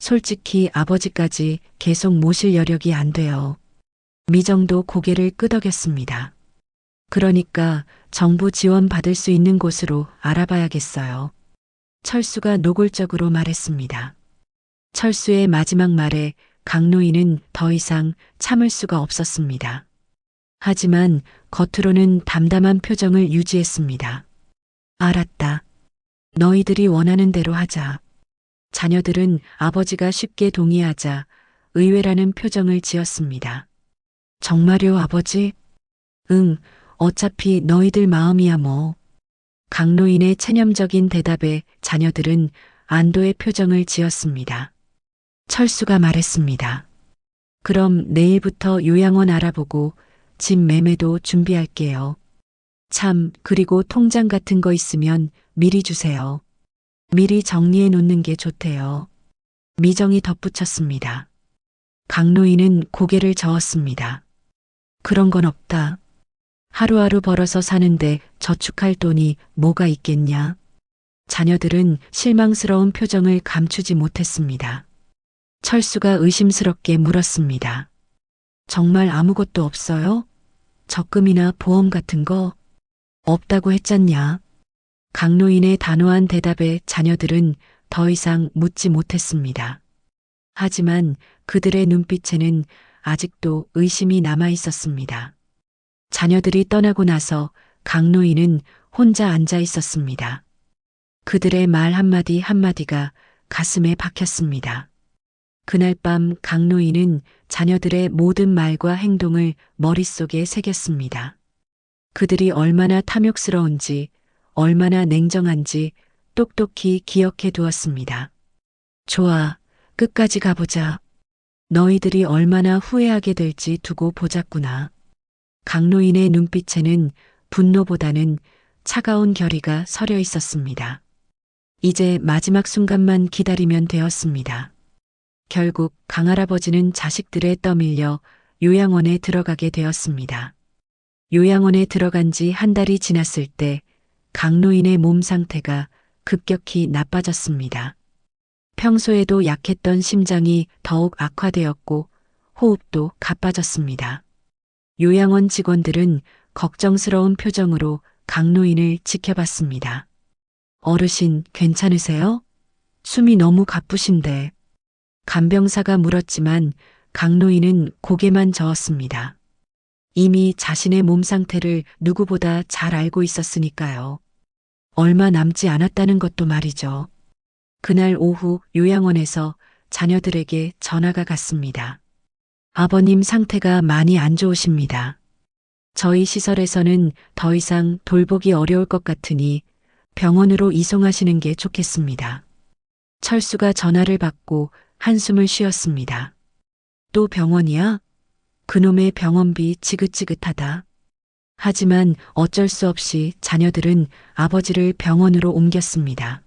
솔직히 아버지까지 계속 모실 여력이 안 돼요. 미정도 고개를 끄덕였습니다. 그러니까 정부 지원 받을 수 있는 곳으로 알아봐야겠어요. 철수가 노골적으로 말했습니다. 철수의 마지막 말에 강노인은 더 이상 참을 수가 없었습니다. 하지만 겉으로는 담담한 표정을 유지했습니다. 알았다. 너희들이 원하는 대로 하자. 자녀들은 아버지가 쉽게 동의하자 의외라는 표정을 지었습니다. 정말요, 아버지? 응, 어차피 너희들 마음이야 뭐. 강노인의 체념적인 대답에 자녀들은 안도의 표정을 지었습니다. 철수가 말했습니다. 그럼 내일부터 요양원 알아보고 집 매매도 준비할게요. 참, 그리고 통장 같은 거 있으면 미리 주세요. 미리 정리해 놓는 게 좋대요. 미정이 덧붙였습니다. 강노인은 고개를 저었습니다. 그런 건 없다. 하루하루 벌어서 사는데 저축할 돈이 뭐가 있겠냐? 자녀들은 실망스러운 표정을 감추지 못했습니다. 철수가 의심스럽게 물었습니다. 정말 아무것도 없어요? 적금이나 보험 같은 거? 없다고 했잖냐? 강노인의 단호한 대답에 자녀들은 더 이상 묻지 못했습니다. 하지만 그들의 눈빛에는 아직도 의심이 남아 있었습니다. 자녀들이 떠나고 나서 강노인은 혼자 앉아 있었습니다. 그들의 말 한마디 한마디가 가슴에 박혔습니다. 그날 밤 강노인은 자녀들의 모든 말과 행동을 머릿속에 새겼습니다. 그들이 얼마나 탐욕스러운지, 얼마나 냉정한지 똑똑히 기억해 두었습니다. 좋아, 끝까지 가보자. 너희들이 얼마나 후회하게 될지 두고 보자꾸나. 강노인의 눈빛에는 분노보다는 차가운 결의가 서려 있었습니다. 이제 마지막 순간만 기다리면 되었습니다. 결국 강할아버지는 자식들에 떠밀려 요양원에 들어가게 되었습니다. 요양원에 들어간 지 한 달이 지났을 때 강노인의 몸 상태가 급격히 나빠졌습니다. 평소에도 약했던 심장이 더욱 악화되었고 호흡도 가빠졌습니다. 요양원 직원들은 걱정스러운 표정으로 강노인을 지켜봤습니다. 어르신, 괜찮으세요? 숨이 너무 가쁘신데. 간병사가 물었지만 강노인은 고개만 저었습니다. 이미 자신의 몸 상태를 누구보다 잘 알고 있었으니까요. 얼마 남지 않았다는 것도 말이죠. 그날 오후 요양원에서 자녀들에게 전화가 갔습니다. 아버님 상태가 많이 안 좋으십니다. 저희 시설에서는 더 이상 돌보기 어려울 것 같으니 병원으로 이송하시는 게 좋겠습니다. 철수가 전화를 받고 한숨을 쉬었습니다. 또 병원이야? 그놈의 병원비 지긋지긋하다. 하지만 어쩔 수 없이 자녀들은 아버지를 병원으로 옮겼습니다.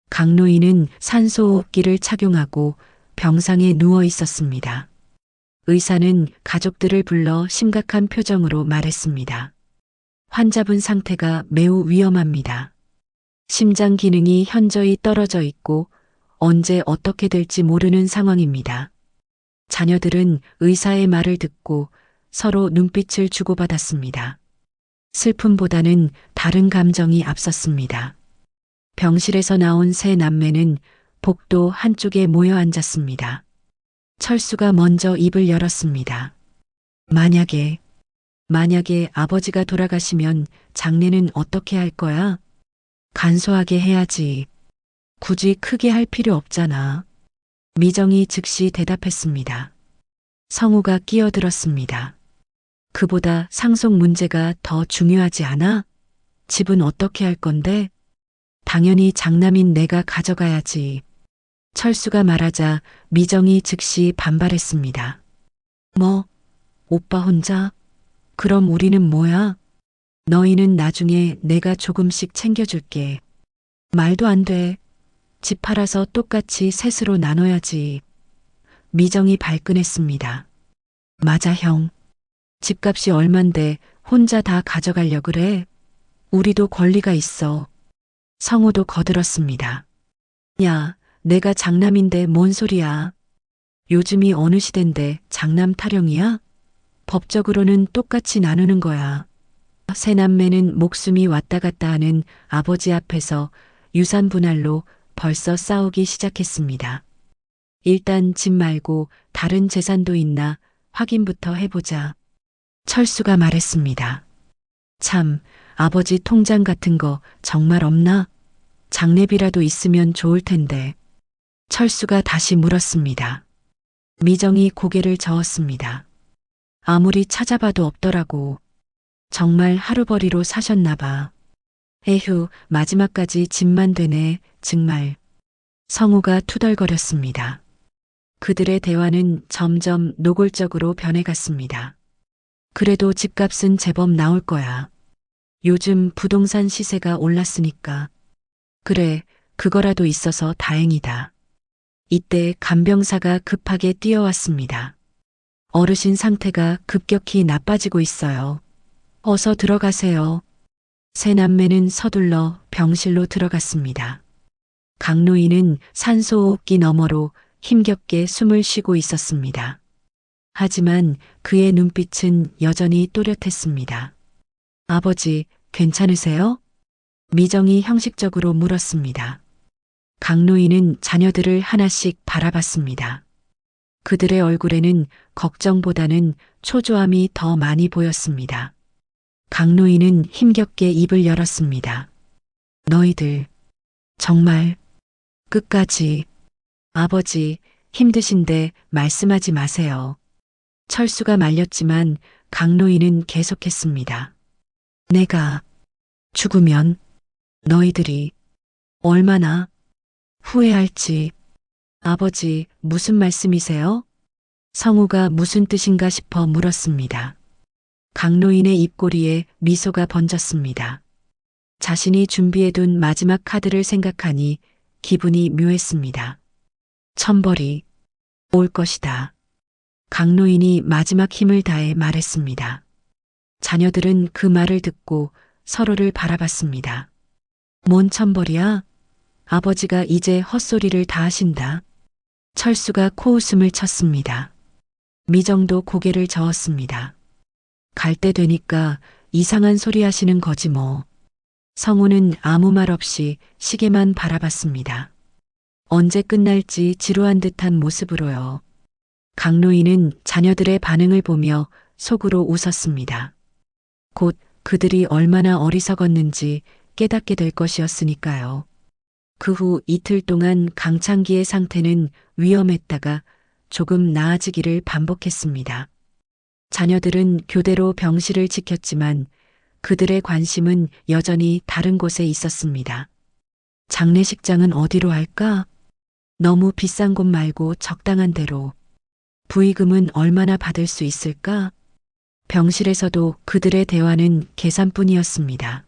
강노인은 산소호흡기를 착용하고 병상에 누워 있었습니다. 의사는 가족들을 불러 심각한 표정으로 말했습니다. 환자분 상태가 매우 위험합니다. 심장 기능이 현저히 떨어져 있고 언제 어떻게 될지 모르는 상황입니다. 자녀들은 의사의 말을 듣고 서로 눈빛을 주고받았습니다. 슬픔보다는 다른 감정이 앞섰습니다. 병실에서 나온 세 남매는 복도 한쪽에 모여 앉았습니다. 철수가 먼저 입을 열었습니다. 만약에 아버지가 돌아가시면 장례는 어떻게 할 거야? 간소하게 해야지. 굳이 크게 할 필요 없잖아. 미정이 즉시 대답했습니다. 성우가 끼어들었습니다. 그보다 상속 문제가 더 중요하지 않아? 집은 어떻게 할 건데? 당연히 장남인 내가 가져가야지. 철수가 말하자 미정이 즉시 반발했습니다. 뭐, 오빠 혼자? 그럼 우리는 뭐야? 너희는 나중에 내가 조금씩 챙겨줄게. 말도 안 돼. 집 팔아서 똑같이 셋으로 나눠야지. 미정이 발끈했습니다. 맞아 형. 집값이 얼만데 혼자 다 가져가려 그래? 우리도 권리가 있어. 성우도 거들었습니다. 야, 내가 장남인데 뭔 소리야. 요즘이 어느 시댄데 장남 타령이야? 법적으로는 똑같이 나누는 거야. 세 남매는 목숨이 왔다 갔다 하는 아버지 앞에서 유산 분할로 벌써 싸우기 시작했습니다. 일단 집 말고 다른 재산도 있나 확인부터 해보자. 철수가 말했습니다. 참, 아버지 통장 같은 거 정말 없나? 장례비라도 있으면 좋을 텐데. 철수가 다시 물었습니다. 미정이 고개를 저었습니다. 아무리 찾아봐도 없더라고. 정말 하루벌이로 사셨나 봐. 에휴, 마지막까지 집만 되네, 정말. 성우가 투덜거렸습니다. 그들의 대화는 점점 노골적으로 변해갔습니다. 그래도 집값은 제법 나올 거야. 요즘 부동산 시세가 올랐으니까. 그래, 그거라도 있어서 다행이다. 이때 간병사가 급하게 뛰어왔습니다. 어르신 상태가 급격히 나빠지고 있어요. 어서 들어가세요. 세 남매는 서둘러 병실로 들어갔습니다. 강노인은 산소호흡기 너머로 힘겹게 숨을 쉬고 있었습니다. 하지만 그의 눈빛은 여전히 또렷했습니다. 아버지, 괜찮으세요? 미정이 형식적으로 물었습니다. 강노인은 자녀들을 하나씩 바라봤습니다. 그들의 얼굴에는 걱정보다는 초조함이 더 많이 보였습니다. 강노인은 힘겹게 입을 열었습니다. 너희들, 정말, 끝까지. 아버지, 힘드신데 말씀하지 마세요. 철수가 말렸지만 강노인은 계속했습니다. 내가 죽으면 너희들이 얼마나 후회할지. 아버지, 무슨 말씀이세요? 성우가 무슨 뜻인가 싶어 물었습니다. 강노인의 입꼬리에 미소가 번졌습니다. 자신이 준비해둔 마지막 카드를 생각하니 기분이 묘했습니다. 천벌이 올 것이다. 강노인이 마지막 힘을 다해 말했습니다. 자녀들은 그 말을 듣고 서로를 바라봤습니다. 뭔 천벌이야? 아버지가 이제 헛소리를 다 하신다. 철수가 코웃음을 쳤습니다. 미정도 고개를 저었습니다. 갈 때 되니까 이상한 소리 하시는 거지 뭐. 성우는 아무 말 없이 시계만 바라봤습니다. 언제 끝날지 지루한 듯한 모습으로요. 강노인은 자녀들의 반응을 보며 속으로 웃었습니다. 곧 그들이 얼마나 어리석었는지 깨닫게 될 것이었으니까요. 그 후 이틀 동안 강창기의 상태는 위험했다가 조금 나아지기를 반복했습니다. 자녀들은 교대로 병실을 지켰지만 그들의 관심은 여전히 다른 곳에 있었습니다. 장례식장은 어디로 할까? 너무 비싼 곳 말고 적당한 데로. 부의금은 얼마나 받을 수 있을까? 병실에서도 그들의 대화는 계산뿐이었습니다.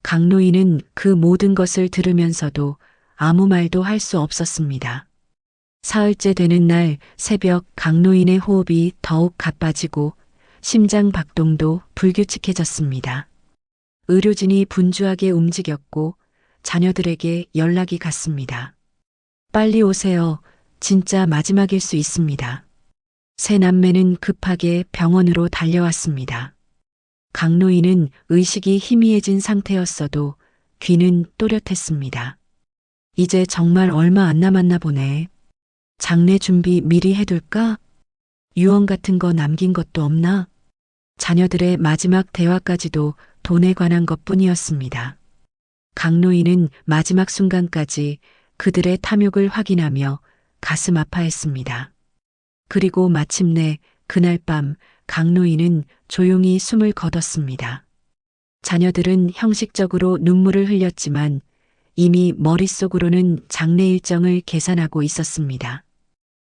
강노인은 그 모든 것을 들으면서도 아무 말도 할 수 없었습니다. 사흘째 되는 날 새벽 강노인의 호흡이 더욱 가빠지고 심장 박동도 불규칙해졌습니다. 의료진이 분주하게 움직였고 자녀들에게 연락이 갔습니다. 빨리 오세요. 진짜 마지막일 수 있습니다. 세 남매는 급하게 병원으로 달려왔습니다. 강노인은 의식이 희미해진 상태였어도 귀는 또렷했습니다. 이제 정말 얼마 안 남았나 보네. 장례 준비 미리 해둘까? 유언 같은 거 남긴 것도 없나? 자녀들의 마지막 대화까지도 돈에 관한 것뿐이었습니다. 강노인은 마지막 순간까지 그들의 탐욕을 확인하며 가슴 아파했습니다. 그리고 마침내 그날 밤 강노인은 조용히 숨을 거뒀습니다. 자녀들은 형식적으로 눈물을 흘렸지만 이미 머릿속으로는 장례 일정을 계산하고 있었습니다.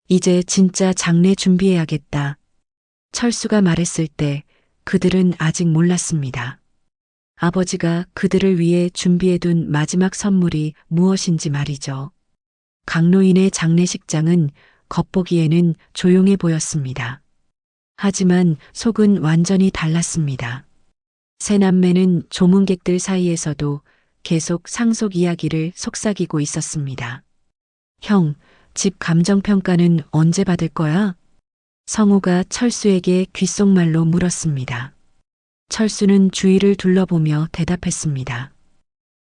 이제 진짜 장례 준비해야겠다. 철수가 말했을 때 그들은 아직 몰랐습니다. 아버지가 그들을 위해 준비해둔 마지막 선물이 무엇인지 말이죠. 강노인의 장례식장은 겉보기에는 조용해 보였습니다. 하지만 속은 완전히 달랐습니다. 세 남매는 조문객들 사이에서도 계속 상속 이야기를 속삭이고 있었습니다. 형, 집 감정평가는 언제 받을 거야? 성우가 철수에게 귓속말로 물었습니다. 철수는 주위를 둘러보며 대답했습니다.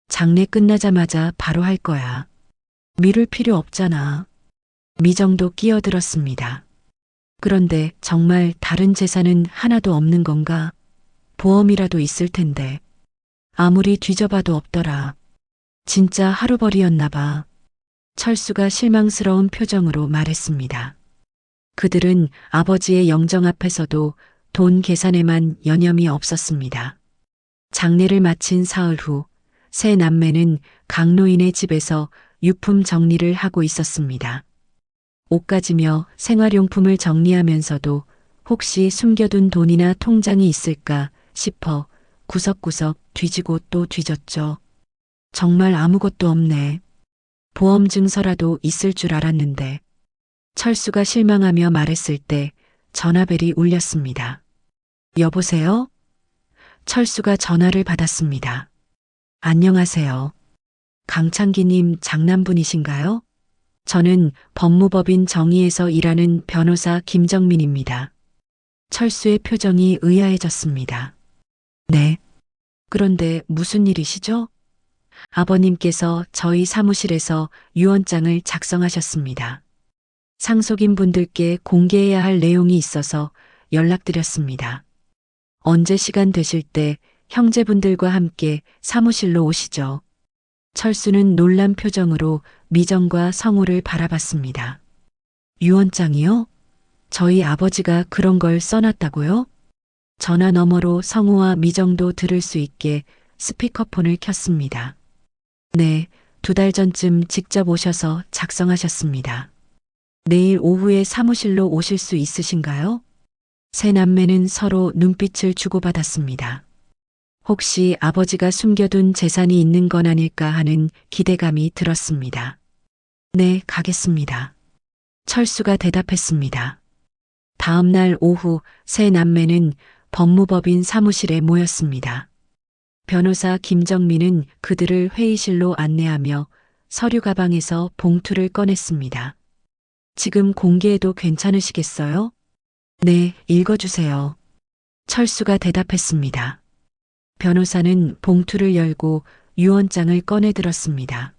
장례 끝나자마자 바로 할 거야. 미룰 필요 없잖아. 미정도 끼어들었습니다. 그런데 정말 다른 재산은 하나도 없는 건가? 보험이라도 있을 텐데. 아무리 뒤져봐도 없더라. 진짜 하루벌이였나 봐. 철수가 실망스러운 표정으로 말했습니다. 그들은 아버지의 영정 앞에서도 돈 계산에만 여념이 없었습니다. 장례를 마친 사흘 후 세 남매는 강노인의 집에서 유품 정리를 하고 있었습니다. 옷가지며 생활용품을 정리하면서도 혹시 숨겨둔 돈이나 통장이 있을까 싶어 구석구석 뒤지고 또 뒤졌죠. 정말 아무것도 없네. 보험 증서라도 있을 줄 알았는데. 철수가 실망하며 말했을 때 전화벨이 울렸습니다. 여보세요? 철수가 전화를 받았습니다. 안녕하세요. 강창기님 장남분이신가요? 저는 법무법인 정의에서 일하는 변호사 김정민입니다. 철수의 표정이 의아해졌습니다. 네. 그런데 무슨 일이시죠? 아버님께서 저희 사무실에서 유언장을 작성하셨습니다. 상속인 분들께 공개해야 할 내용이 있어서 연락드렸습니다. 언제 시간 되실 때 형제분들과 함께 사무실로 오시죠. 철수는 놀란 표정으로 미정과 성우를 바라봤습니다. 유언장이요? 저희 아버지가 그런 걸 써놨다고요? 전화 너머로 성우와 미정도 들을 수 있게 스피커폰을 켰습니다. 네, 2달 전쯤 직접 오셔서 작성하셨습니다. 내일 오후에 사무실로 오실 수 있으신가요? 세 남매는 서로 눈빛을 주고받았습니다. 혹시 아버지가 숨겨둔 재산이 있는 건 아닐까 하는 기대감이 들었습니다. 네, 가겠습니다. 철수가 대답했습니다. 다음 날 오후 세 남매는 법무법인 사무실에 모였습니다. 변호사 김정민은 그들을 회의실로 안내하며 서류 가방에서 봉투를 꺼냈습니다. 지금 공개해도 괜찮으시겠어요? 네, 읽어주세요. 철수가 대답했습니다. 변호사는 봉투를 열고 유언장을 꺼내 들었습니다.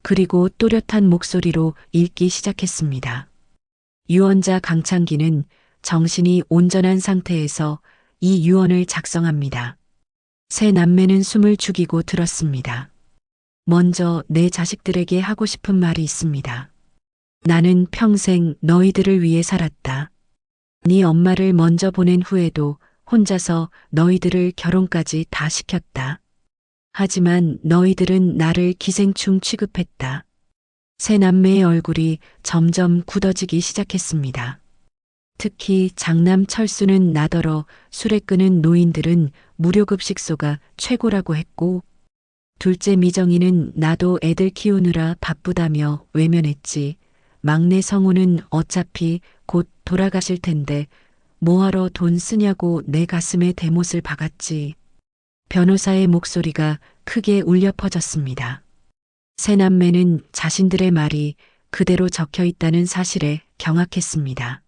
그리고 또렷한 목소리로 읽기 시작했습니다. 유언자 강창기는 정신이 온전한 상태에서 이 유언을 작성합니다. 세 남매는 숨을 죽이고 들었습니다. 먼저 내 자식들에게 하고 싶은 말이 있습니다. 나는 평생 너희들을 위해 살았다. 네 엄마를 먼저 보낸 후에도 혼자서 너희들을 결혼까지 다 시켰다. 하지만 너희들은 나를 기생충 취급했다. 새 남매의 얼굴이 점점 굳어지기 시작했습니다. 특히 장남 철수는 나더러 술에 끄는 노인들은 무료급식소가 최고라고 했고, 둘째 미정이는 나도 애들 키우느라 바쁘다며 외면했지. 막내 성우는 어차피 곧 돌아가실 텐데 뭐하러 돈 쓰냐고 내 가슴에 대못을 박았지. 변호사의 목소리가 크게 울려 퍼졌습니다. 새 남매는 자신들의 말이 그대로 적혀 있다는 사실에 경악했습니다.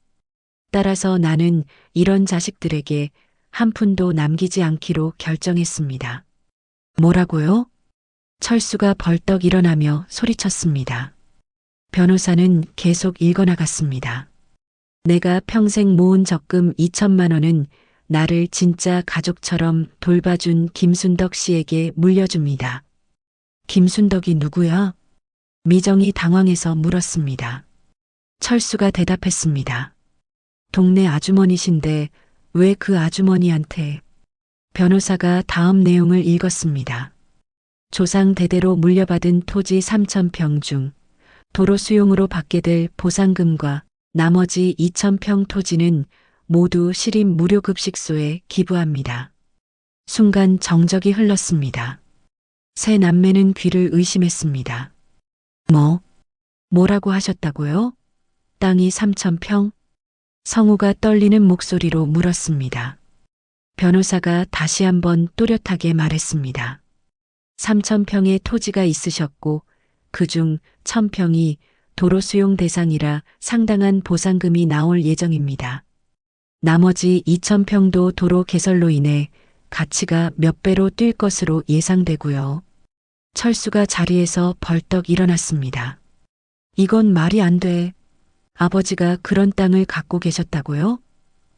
따라서 나는 이런 자식들에게 한 푼도 남기지 않기로 결정했습니다. 뭐라고요? 철수가 벌떡 일어나며 소리쳤습니다. 변호사는 계속 읽어나갔습니다. 내가 평생 모은 적금 2천만 원은 나를 진짜 가족처럼 돌봐준 김순덕 씨에게 물려줍니다. 김순덕이 누구야? 미정이 당황해서 물었습니다. 철수가 대답했습니다. 동네 아주머니신데 왜 그 아주머니한테? 변호사가 다음 내용을 읽었습니다. 조상 대대로 물려받은 토지 3,000평 중 도로 수용으로 받게 될 보상금과 나머지 2,000평 토지는 모두 시립 무료급식소에 기부합니다. 순간 정적이 흘렀습니다. 새 남매는 귀를 의심했습니다. 뭐라고 하셨다고요? 땅이 3,000평? 성우가 떨리는 목소리로 물었습니다. 변호사가 다시 한번 또렷하게 말했습니다. 3,000평의 토지가 있으셨고 그중 1,000평이 도로 수용 대상이라 상당한 보상금이 나올 예정입니다. 나머지 2,000평도 도로 개설로 인해 가치가 몇 배로 뛸 것으로 예상되고요. 철수가 자리에서 벌떡 일어났습니다. 이건 말이 안 돼. 아버지가 그런 땅을 갖고 계셨다고요?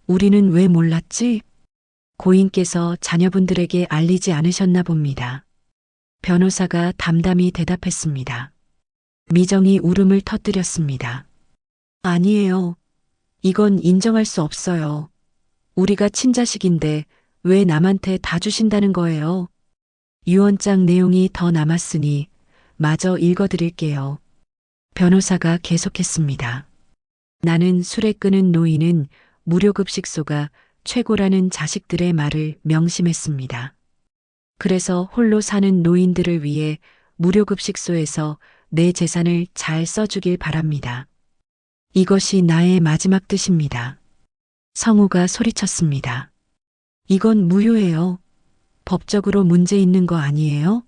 우리는 왜 몰랐지? 고인께서 자녀분들에게 알리지 않으셨나 봅니다. 변호사가 담담히 대답했습니다. 미정이 울음을 터뜨렸습니다. 아니에요. 이건 인정할 수 없어요. 우리가 친자식인데 왜 남한테 다 주신다는 거예요? 유언장 내용이 더 남았으니 마저 읽어드릴게요. 변호사가 계속했습니다. 나는 술에 끄는 노인은 무료급식소가 최고라는 자식들의 말을 명심했습니다. 그래서 홀로 사는 노인들을 위해 무료급식소에서 내 재산을 잘 써주길 바랍니다. 이것이 나의 마지막 뜻입니다. 성우가 소리쳤습니다. 이건 무효예요. 법적으로 문제 있는 거 아니에요?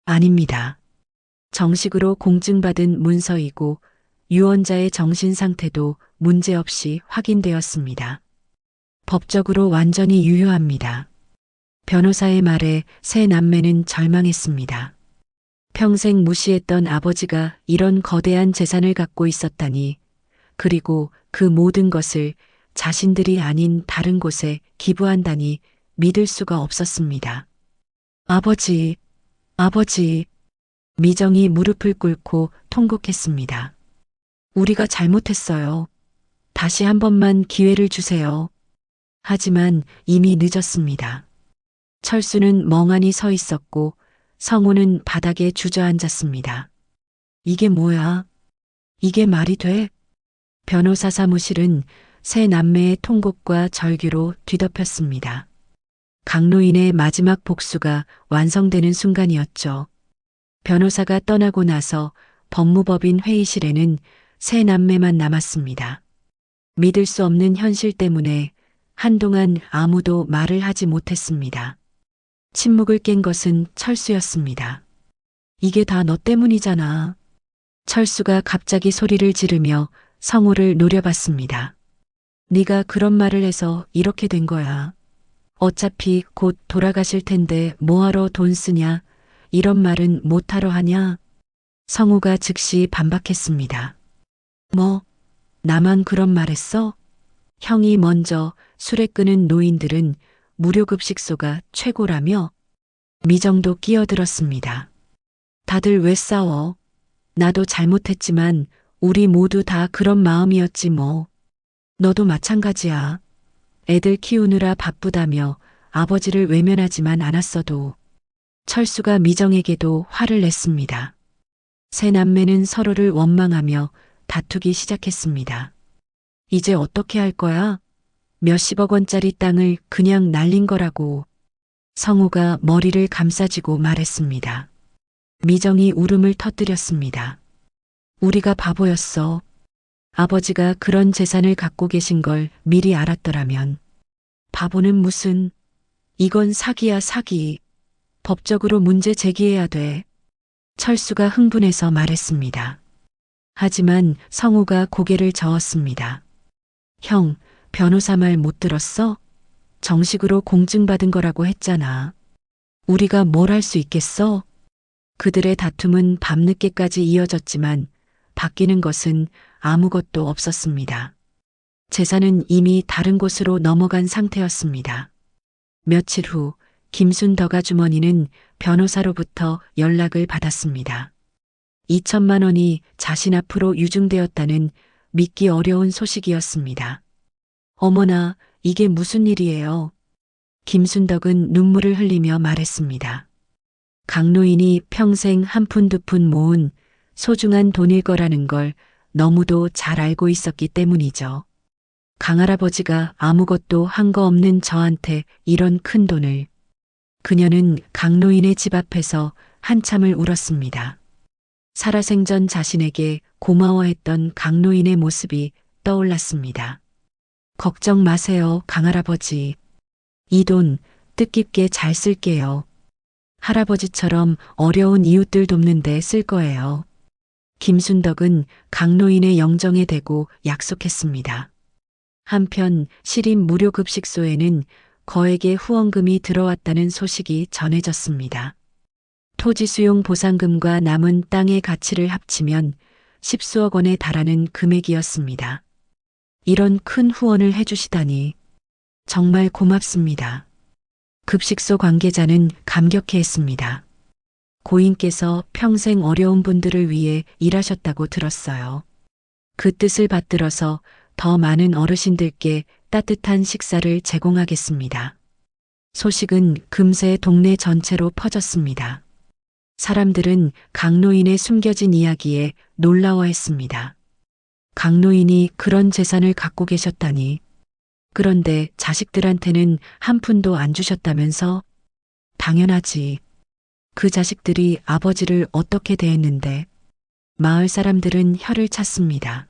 아닙니다. 정식으로 공증받은 문서이고 유언자의 정신 상태도 문제없이 확인되었습니다. 법적으로 완전히 유효합니다. 변호사의 말에 새 남매는 절망했습니다. 평생 무시했던 아버지가 이런 거대한 재산을 갖고 있었다니, 그리고 그 모든 것을 자신들이 아닌 다른 곳에 기부한다니 믿을 수가 없었습니다. 아버지. 미정이 무릎을 꿇고 통곡했습니다. 우리가 잘못했어요. 다시 한 번만 기회를 주세요. 하지만 이미 늦었습니다. 철수는 멍하니 서 있었고 성우는 바닥에 주저앉았습니다. 이게 뭐야? 이게 말이 돼? 변호사 사무실은 새 남매의 통곡과 절규로 뒤덮였습니다. 강로인의 마지막 복수가 완성되는 순간이었죠. 변호사가 떠나고 나서 법무법인 회의실에는 새 남매만 남았습니다. 믿을 수 없는 현실 때문에 한동안 아무도 말을 하지 못했습니다. 침묵을 깬 것은 철수였습니다. 이게 다 너 때문이잖아. 철수가 갑자기 소리를 지르며 성우를 노려봤습니다. 네가 그런 말을 해서 이렇게 된 거야. 어차피 곧 돌아가실 텐데 뭐하러 돈 쓰냐? 이런 말은 못하러 하냐? 성우가 즉시 반박했습니다. 뭐? 나만 그런 말 했어? 형이 먼저 술에 끄는 노인들은 무료급식소가 최고라며? 미정도 끼어들었습니다. 다들 왜 싸워? 나도 잘못했지만 우리 모두 다 그런 마음이었지 뭐. 너도 마찬가지야. 애들 키우느라 바쁘다며 아버지를 외면하지만 않았어도 철수가 미정에게도 화를 냈습니다. 세 남매는 서로를 원망하며 다투기 시작했습니다. 이제 어떻게 할 거야? 몇십억 원짜리 땅을 그냥 날린 거라고. 성우가 머리를 감싸쥐고 말했습니다. 미정이 울음을 터뜨렸습니다. 우리가 바보였어. 아버지가 그런 재산을 갖고 계신 걸 미리 알았더라면. 바보는 무슨. 이건 사기야 사기. 법적으로 문제 제기해야 돼. 철수가 흥분해서 말했습니다. 하지만 성우가 고개를 저었습니다. 형, 변호사 말 못 들었어? 정식으로 공증받은 거라고 했잖아. 우리가 뭘 할 수 있겠어? 그들의 다툼은 밤늦게까지 이어졌지만 바뀌는 것은 아무것도 없었습니다. 재산은 이미 다른 곳으로 넘어간 상태였습니다. 며칠 후 김순덕 아주머니는 변호사로부터 연락을 받았습니다. 2천만 원이 자신 앞으로 유증되었다는 믿기 어려운 소식이었습니다. 어머나, 이게 무슨 일이에요? 김순덕은 눈물을 흘리며 말했습니다. 강노인이 평생 한 푼 두 푼 모은 소중한 돈일 거라는 걸 너무도 잘 알고 있었기 때문이죠. 강할아버지가 아무것도 한 거 없는 저한테 이런 큰 돈을. 그녀는 강노인의 집 앞에서 한참을 울었습니다. 살아생전 자신에게 고마워했던 강노인의 모습이 떠올랐습니다. 걱정 마세요, 강할아버지. 이 돈 뜻깊게 잘 쓸게요. 할아버지처럼 어려운 이웃들 돕는 데 쓸 거예요. 김순덕은 강노인의 영정에 대고 약속했습니다. 한편 시립 무료급식소에는 거액의 후원금이 들어왔다는 소식이 전해졌습니다. 토지 수용 보상금과 남은 땅의 가치를 합치면 10수억 원에 달하는 금액이었습니다. 이런 큰 후원을 해주시다니 정말 고맙습니다. 급식소 관계자는 감격해했습니다. 고인께서 평생 어려운 분들을 위해 일하셨다고 들었어요. 그 뜻을 받들어서 더 많은 어르신들께 따뜻한 식사를 제공하겠습니다. 소식은 금세 동네 전체로 퍼졌습니다. 사람들은 강노인의 숨겨진 이야기에 놀라워했습니다. 강노인이 그런 재산을 갖고 계셨다니. 그런데 자식들한테는 한 푼도 안 주셨다면서? 당연하지. 그 자식들이 아버지를 어떻게 대했는데? 마을 사람들은 혀를 찼습니다.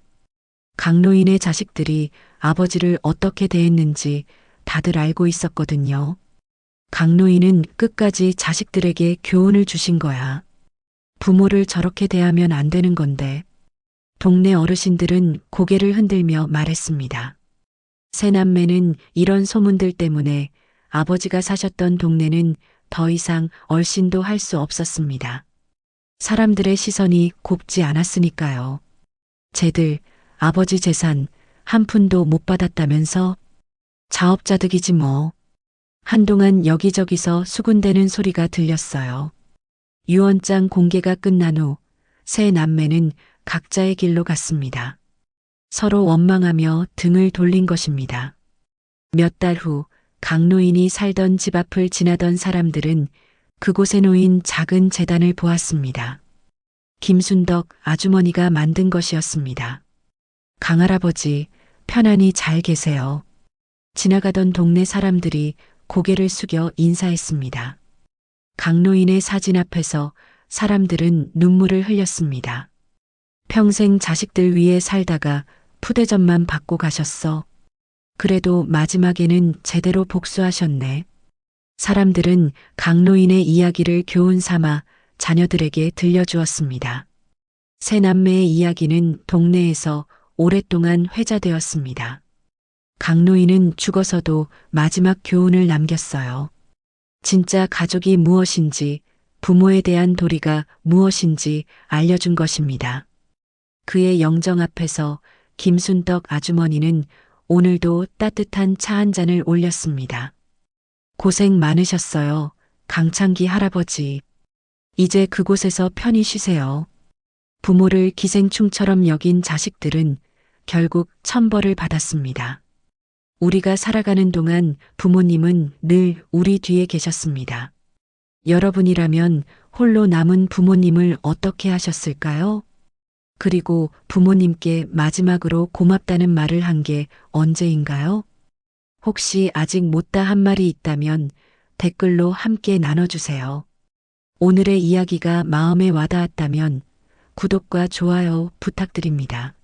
강노인의 자식들이 아버지를 어떻게 대했는지 다들 알고 있었거든요. 강노인은 끝까지 자식들에게 교훈을 주신 거야. 부모를 저렇게 대하면 안 되는 건데. 동네 어르신들은 고개를 흔들며 말했습니다. 세 남매는 이런 소문들 때문에 아버지가 사셨던 동네는 더 이상 얼씬도 할 수 없었습니다. 사람들의 시선이 곱지 않았으니까요. 쟤들 아버지 재산 한 푼도 못 받았다면서? 자업자득이지 뭐. 한동안 여기저기서 수군대는 소리가 들렸어요. 유언장 공개가 끝난 후 세 남매는 각자의 길로 갔습니다. 서로 원망하며 등을 돌린 것입니다. 몇 달 후 강노인이 살던 집 앞을 지나던 사람들은 그곳에 놓인 작은 재단을 보았습니다. 김순덕 아주머니가 만든 것이었습니다. 강할아버지, 편안히 잘 계세요. 지나가던 동네 사람들이 고개를 숙여 인사했습니다. 강노인의 사진 앞에서 사람들은 눈물을 흘렸습니다. 평생 자식들 위해 살다가 푸대접만 받고 가셨어. 그래도 마지막에는 제대로 복수하셨네. 사람들은 강노인의 이야기를 교훈 삼아 자녀들에게 들려주었습니다. 세 남매의 이야기는 동네에서 오랫동안 회자되었습니다. 강노인은 죽어서도 마지막 교훈을 남겼어요. 진짜 가족이 무엇인지, 부모에 대한 도리가 무엇인지 알려준 것입니다. 그의 영정 앞에서 김순덕 아주머니는 오늘도 따뜻한 차 한 잔을 올렸습니다. 고생 많으셨어요, 강창기 할아버지. 이제 그곳에서 편히 쉬세요. 부모를 기생충처럼 여긴 자식들은 결국 천벌을 받았습니다. 우리가 살아가는 동안 부모님은 늘 우리 뒤에 계셨습니다. 여러분이라면 홀로 남은 부모님을 어떻게 하셨을까요? 그리고 부모님께 마지막으로 고맙다는 말을 한 게 언제인가요? 혹시 아직 못다 한 말이 있다면 댓글로 함께 나눠주세요. 오늘의 이야기가 마음에 와닿았다면 구독과 좋아요 부탁드립니다.